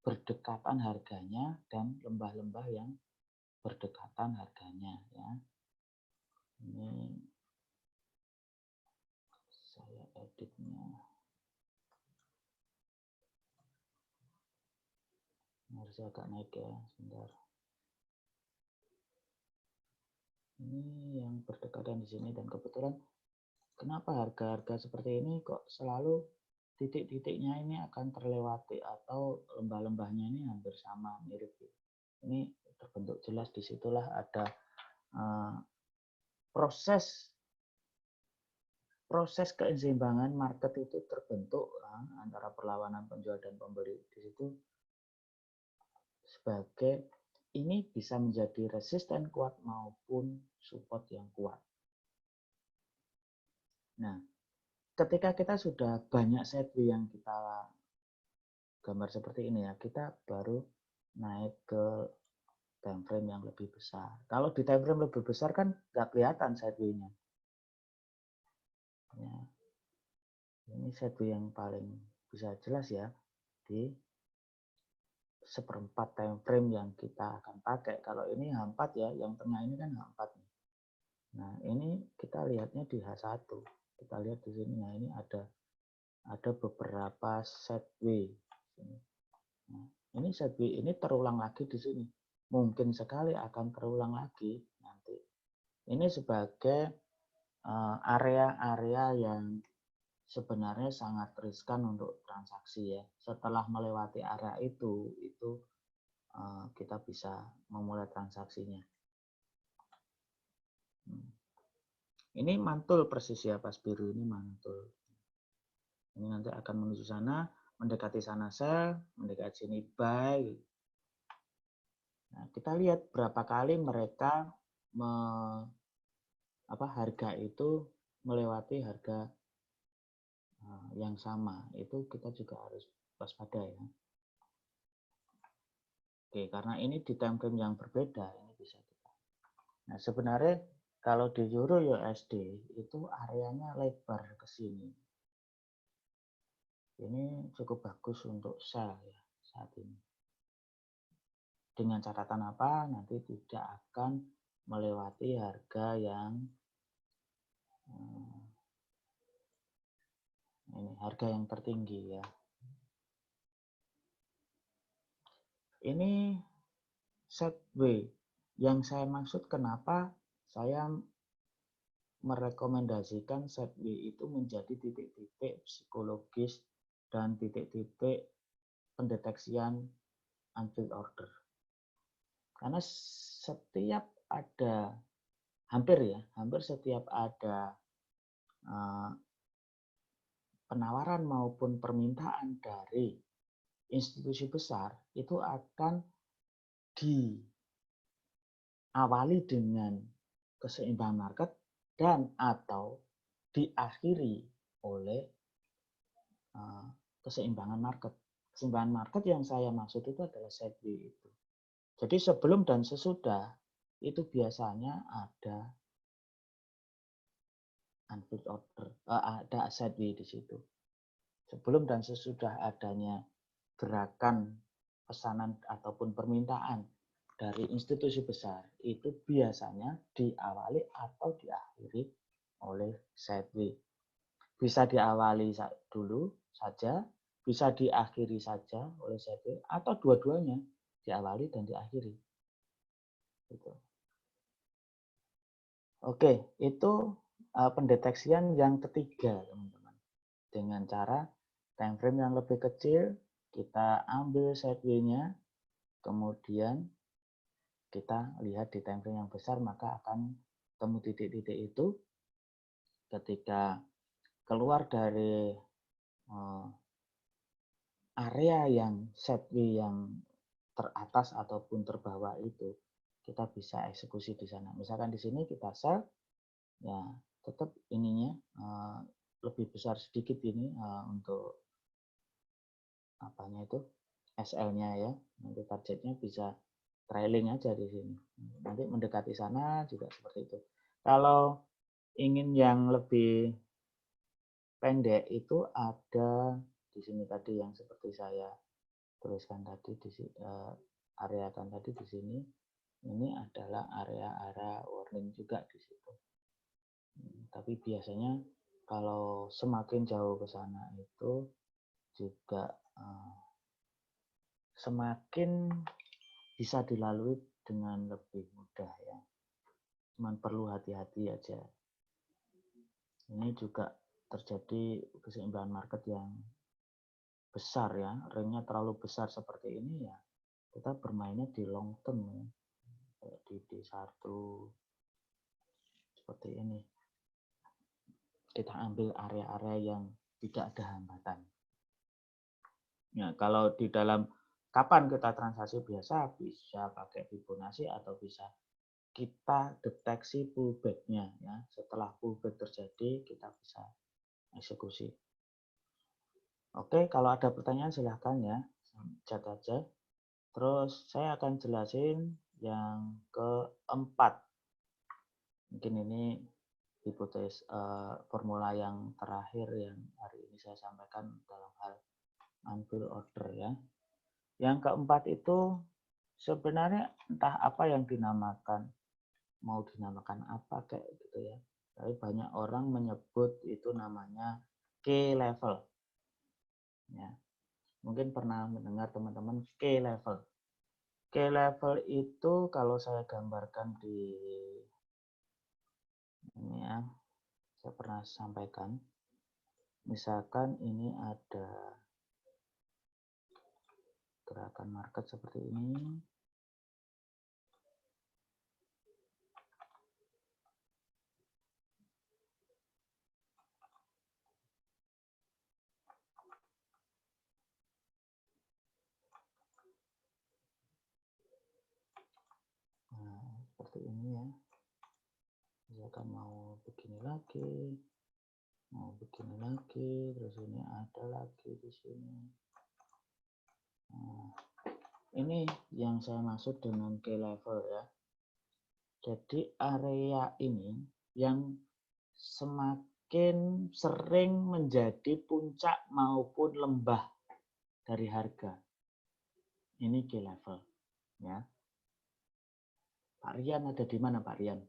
berdekatan harganya dan lembah-lembah yang berdekatan harganya ya. Ini saya editnya. Harus agak naik ya, sebentar. Ini yang berdekatan di sini dan kebetulan kenapa harga-harga seperti ini kok selalu titik-titiknya ini akan terlewati atau lembah-lembahnya ini hampir sama mirip. Ini terbentuk jelas disitulah ada proses keseimbangan market itu terbentuk antara perlawanan penjual dan pembeli. Di situ sebagai ini bisa menjadi resisten kuat maupun support yang kuat. Nah, ketika kita sudah banyak set yang kita gambar seperti ini ya, kita baru naik ke time frame yang lebih besar. Kalau di time frame lebih besar kan nggak kelihatan set nya. Ya. Ini set yang paling bisa jelas ya di seperempat time frame yang kita akan pakai. Kalau ini H4 ya, yang tengah ini kan H4. Nah, ini kita lihatnya di H1. Kita lihat di sini. Nah, ini ada beberapa set W. Nah, ini set W ini terulang lagi di sini. Mungkin sekali akan terulang lagi nanti. Ini sebagai area-area yang sebenarnya sangat riskan untuk transaksi ya. Setelah melewati area itu kita bisa memulai transaksinya. Ini mantul persis ya, pas biru ini mantul. Ini nanti akan menuju sana, mendekati sana sell, mendekati sini buy. Nah, kita lihat berapa kali mereka harga itu melewati harga yang sama. Itu kita juga harus waspada ya. Oke, karena ini di time frame yang berbeda, ini bisa kita. Nah, sebenarnya kalau di Euro USD itu areanya lebar ke sini. Ini cukup bagus untuk sell ya saat ini. Dengan catatan apa? Nanti tidak akan melewati harga yang ini harga yang tertinggi ya. Ini set W. Yang saya maksud kenapa saya merekomendasikan set W itu menjadi titik-titik psikologis dan titik-titik pendeteksian unfilled order. Karena hampir setiap ada penawaran maupun permintaan dari institusi besar itu akan diawali dengan keseimbangan market dan atau diakhiri oleh keseimbangan market. Keseimbangan market yang saya maksud itu adalah set W itu. Jadi sebelum dan sesudah itu biasanya ada unfilled order, ada set W di situ. Sebelum dan sesudah adanya gerakan pesanan ataupun permintaan dari institusi besar itu biasanya diawali atau diakhiri oleh set W. Bisa diawali dulu saja, bisa diakhiri saja oleh set W, atau dua-duanya diawali dan diakhiri. Gitu. Oke, itu pendeteksian yang ketiga, teman-teman. Dengan cara time frame yang lebih kecil, kita ambil set W-nya, kemudian kita lihat di time frame yang besar, maka akan temu titik-titik itu ketika keluar dari area yang set W yang teratas ataupun terbawah itu, kita bisa eksekusi di sana. Misalkan di sini kita sell, ya tetap ininya lebih besar sedikit ini untuk apanya itu SL-nya ya. Nanti targetnya bisa trailing aja di sini. Nanti mendekati sana juga seperti itu. Kalau ingin yang lebih pendek itu ada di sini tadi yang seperti saya tuliskan tadi di area kan tadi di sini. Ini adalah area-area warning juga di situ. Tapi biasanya kalau semakin jauh ke sana itu juga semakin bisa dilalui dengan lebih mudah ya. Cuman perlu hati-hati aja. Ini juga terjadi keseimbangan market yang besar ya, ringnya terlalu besar seperti ini ya, kita bermainnya di long term ya. Di D1 seperti ini. Kita ambil area-area yang tidak ada hambatan. Ya, kalau di dalam kapan kita transaksi biasa bisa pakai Fibonacci atau bisa kita deteksi pullback-nya ya. Setelah pullback terjadi kita bisa eksekusi. Oke, kalau ada pertanyaan silahkan ya, chat aja. Terus saya akan jelasin yang keempat. Mungkin ini hipotesis formula yang terakhir yang hari ini saya sampaikan dalam hal unfilled order ya. Yang keempat itu sebenarnya entah apa yang dinamakan mau dinamakan apa kayak gitu ya. Tapi banyak orang menyebut itu namanya key level. Ya. Mungkin pernah mendengar teman-teman key level. Key level itu kalau saya gambarkan di ini ya, saya pernah sampaikan. Misalkan ini ada gerakan market seperti ini. Nah, seperti ini ya. Misalkan mau begini lagi, terus ini ada lagi di sini. Nah, ini yang saya maksud dengan key level ya. Jadi area ini yang semakin sering menjadi puncak maupun lembah dari harga. Ini key level ya. Pak Rian ada di mana Pak Rian?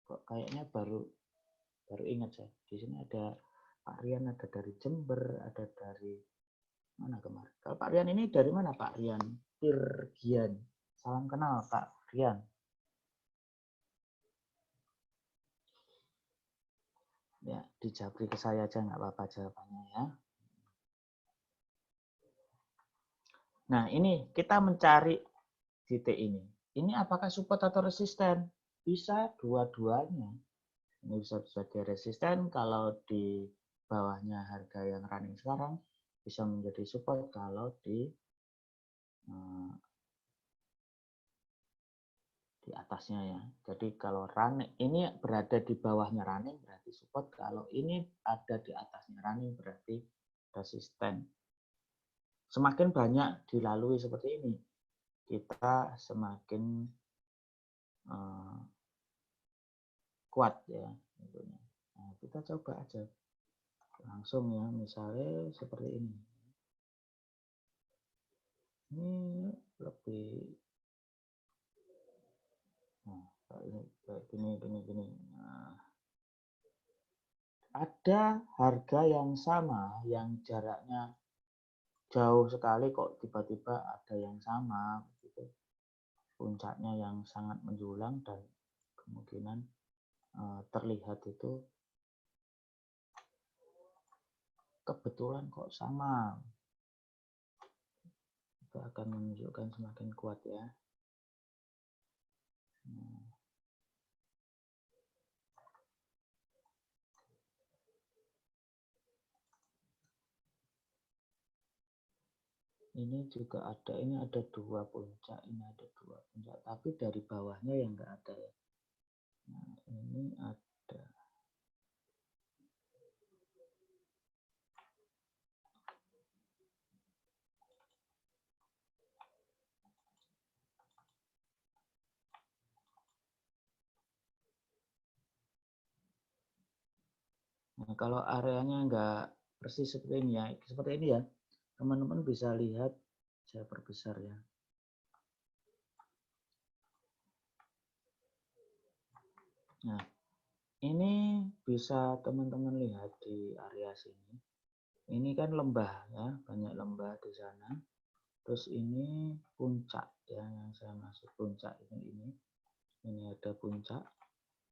Kok kayaknya baru ingat saya. Di sini ada Pak Rian, ada dari Jember, ada dari mana kemarin. Kalau Pak Rian ini dari mana Pak Rian? Pirgian. Salam kenal Pak Rian. Ya, dijabri ke saya aja nggak apa-apa jawabannya ya. Nah, ini kita mencari titik ini. Ini apakah support atau resisten? Bisa dua-duanya. Ini bisa jadi resisten kalau di bawahnya harga yang running sekarang, bisa menjadi support kalau di atasnya ya. Jadi kalau running ini berada di bawahnya running berarti support, kalau ini ada di atasnya running berarti resisten. Semakin banyak dilalui seperti ini, kita semakin kuat ya tentunya. Nah, kita coba aja langsung ya, misalnya seperti ini. Ini lebih kayak gini. Nah, ada harga yang sama yang jaraknya jauh sekali kok tiba-tiba ada yang sama gitu. Puncaknya yang sangat menjulang dan kemungkinan terlihat itu kebetulan kok sama. Itu akan menunjukkan semakin kuat ya. Ini juga ada, ini ada dua puncak, tapi dari bawahnya yang enggak ada ya. Nah, ini ada. Nah, kalau areanya enggak persis seperti ini ya, teman-teman bisa lihat, saya perbesar ya. Nah, ini bisa teman-teman lihat di area sini. Ini kan lembah ya, banyak lembah di sana. Terus ini puncak ya, yang saya maksud puncak ini. Ini ada puncak.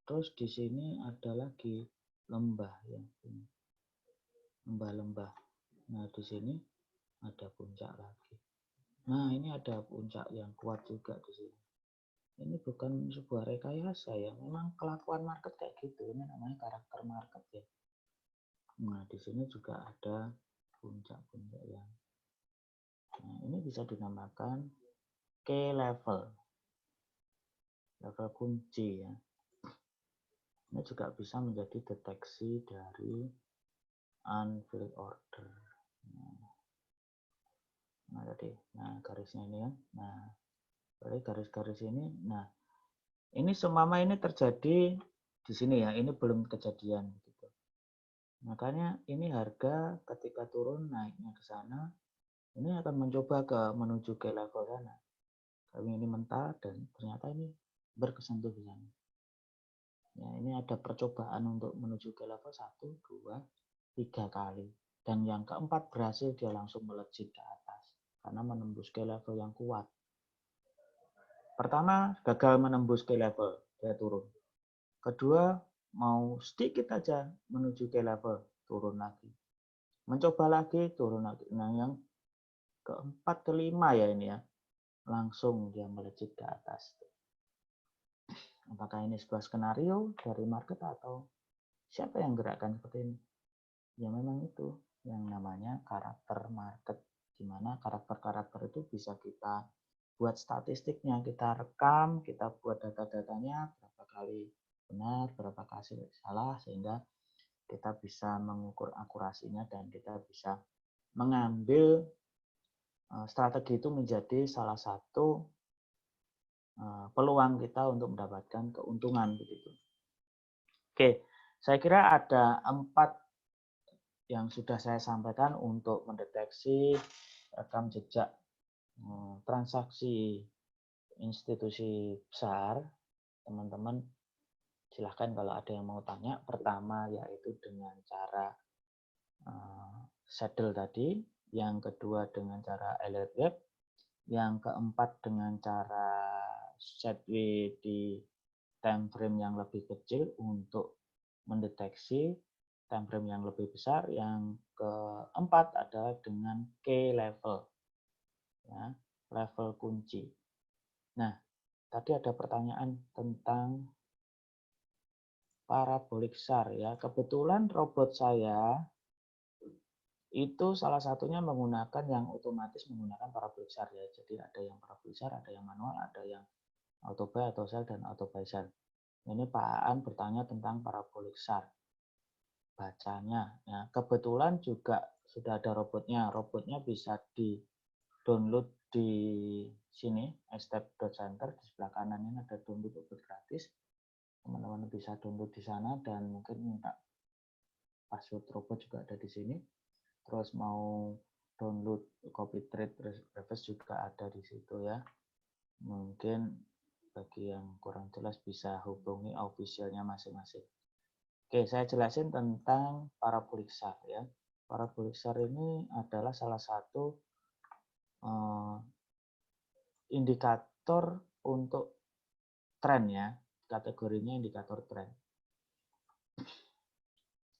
Terus di sini ada lagi lembah ya, lembah-lembah. Nah, di sini ada puncak lagi. Nah, ini ada puncak yang kuat juga di sini. Ini bukan sebuah rekayasa ya, memang kelakuan market kayak gitu. Ini namanya karakter market ya. Nah, di sini juga ada puncak-puncak yang. Nah, ini bisa dinamakan key level. Level kunci ya. Ini juga bisa menjadi deteksi dari unfilled order. Nah, tadi, garisnya ini ya. Nah, dari garis-garis ini, nah, ini seumpama ini terjadi di sini ya, ini belum kejadian gitu. Makanya ini harga ketika turun naiknya ke sana, ini akan mencoba menuju ke level sana. Kami ini mental dan ternyata ini berkesentuh di sana. Ya, ini ada percobaan untuk menuju ke level 1, 2, 3 kali. Dan yang keempat berhasil, dia langsung melejit ke atas. Karena menembus ke level yang kuat. Pertama, gagal menembus ke level, dia turun. Kedua, mau sedikit aja menuju ke level, turun lagi. Mencoba lagi, turun lagi. Nah, yang keempat, kelima ya ini ya. Langsung dia melejit ke atas. Apakah ini sebuah skenario dari market atau siapa yang gerakkan seperti ini? Ya memang itu yang namanya karakter market, di mana karakter-karakter itu bisa kita buat statistiknya, kita rekam, kita buat data-datanya, berapa kali benar, berapa kali salah, sehingga kita bisa mengukur akurasinya dan kita bisa mengambil strategi itu menjadi salah satu peluang kita untuk mendapatkan keuntungan begitu. Oke, saya kira ada 4 yang sudah saya sampaikan untuk mendeteksi rekam jejak transaksi institusi besar. Teman-teman silahkan kalau ada yang mau tanya. Pertama yaitu dengan cara saddle tadi, yang kedua dengan cara alert web, yang keempat dengan cara setway di time frame yang lebih kecil untuk mendeteksi time frame yang lebih besar. Yang keempat adalah dengan key level, ya, level kunci. Nah, tadi ada pertanyaan tentang parabolic SAR ya. Kebetulan robot saya itu salah satunya menggunakan yang otomatis menggunakan parabolic SAR ya. Jadi ada yang parabolic SAR, ada yang manual, ada yang auto buy, auto sell, dan auto buy sell. Ini Pak Aan bertanya tentang parabolic SAR. Bacanya ya. Kebetulan juga sudah ada robotnya. Robotnya bisa di-download di sini, step.center, di sebelah kanan ini ada download robot gratis. Teman-teman bisa download di sana dan mungkin minta password robot juga ada di sini. Terus mau download copy trade reverse juga ada di situ ya. Mungkin bagi yang kurang jelas bisa hubungi officialnya masing-masing. Oke, saya jelasin tentang parabolic SAR ya. Parabolic SAR ini adalah salah satu indikator untuk tren ya. Kategorinya indikator tren.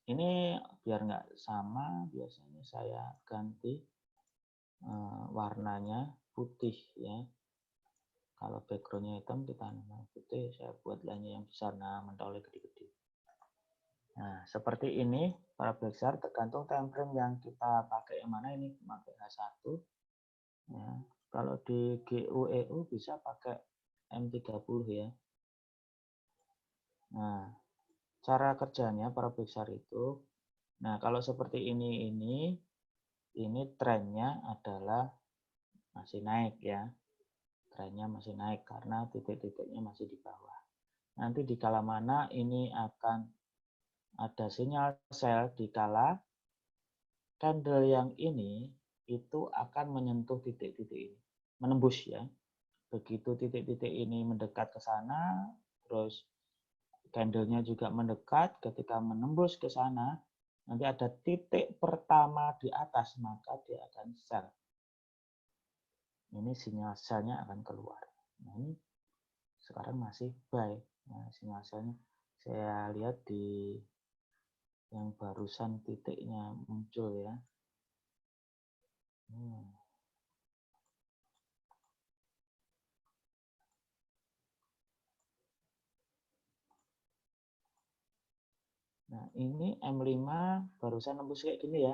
Ini biar nggak sama, biasanya saya ganti warnanya putih ya. Kalau backgroundnya hitam, kita namakan putih. Saya buat lainnya yang besar, nah mentolnya gede-gede. Nah, seperti ini parabolic SAR tergantung time frame yang kita pakai yang mana. Ini pakai H1. Ya. Kalau di GUEU bisa pakai M30 ya. Nah, cara kerjanya parabolic SAR itu, nah kalau seperti ini trennya adalah masih naik ya. Trennya masih naik karena titik-titiknya masih di bawah. Nanti di kala mana ini akan ada sinyal sell di kala candle yang ini itu akan menyentuh titik-titik ini, menembus ya. Begitu titik-titik ini mendekat ke sana, terus candlenya juga mendekat, ketika menembus ke sana, nanti ada titik pertama di atas, maka dia akan sell. Ini sinyal sell-nya akan keluar. Nah, ini sekarang masih buy. Nah, sinyal sell-nya saya lihat di yang barusan titiknya muncul ya. Nah, ini M5 barusan nembus kayak gini ya.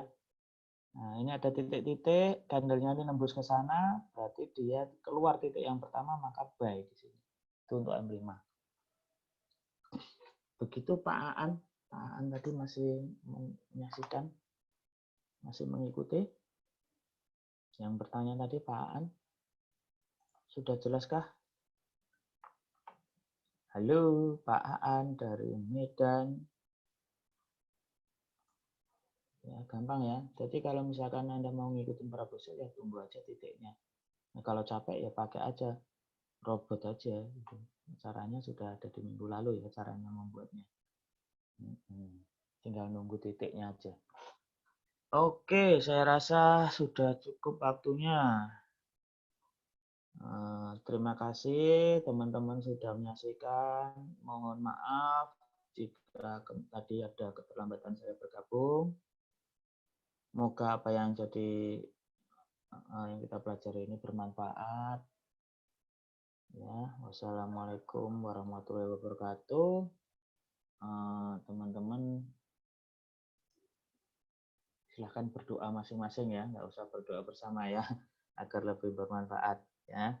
Nah, ini ada titik-titik, candlenya ini nembus ke sana, berarti dia keluar titik yang pertama, maka buy di sini. Itu untuk M5. Begitu Pak Aan. Pak Aan tadi masih menyaksikan, masih mengikuti. Yang bertanya tadi Pak Aan, sudah jelaskah? Halo Pak Aan dari Medan. Ya, gampang ya. Jadi kalau misalkan Anda mau ngikutin parabolic SAR, ya tunggu aja titiknya. Nah, kalau capek ya pakai aja robot aja gitu. Caranya sudah ada di minggu lalu ya, caranya membuatnya. Tinggal nunggu titiknya aja. Oke, saya rasa sudah cukup waktunya. Terima kasih teman-teman sudah menyaksikan. Mohon maaf jika tadi ada keterlambatan saya bergabung. Semoga apa yang kita pelajari ini bermanfaat. Ya, wassalamualaikum warahmatullahi wabarakatuh. Teman-teman silahkan berdoa masing-masing ya, nggak usah berdoa bersama ya, agar lebih bermanfaat ya.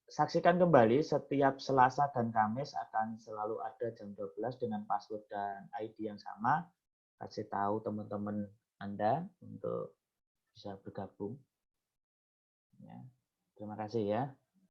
Saksikan kembali setiap Selasa dan Kamis akan selalu ada jam 12 dengan password dan ID yang sama. Kasih tahu teman-teman Anda untuk bisa bergabung. Ya. Terima kasih ya.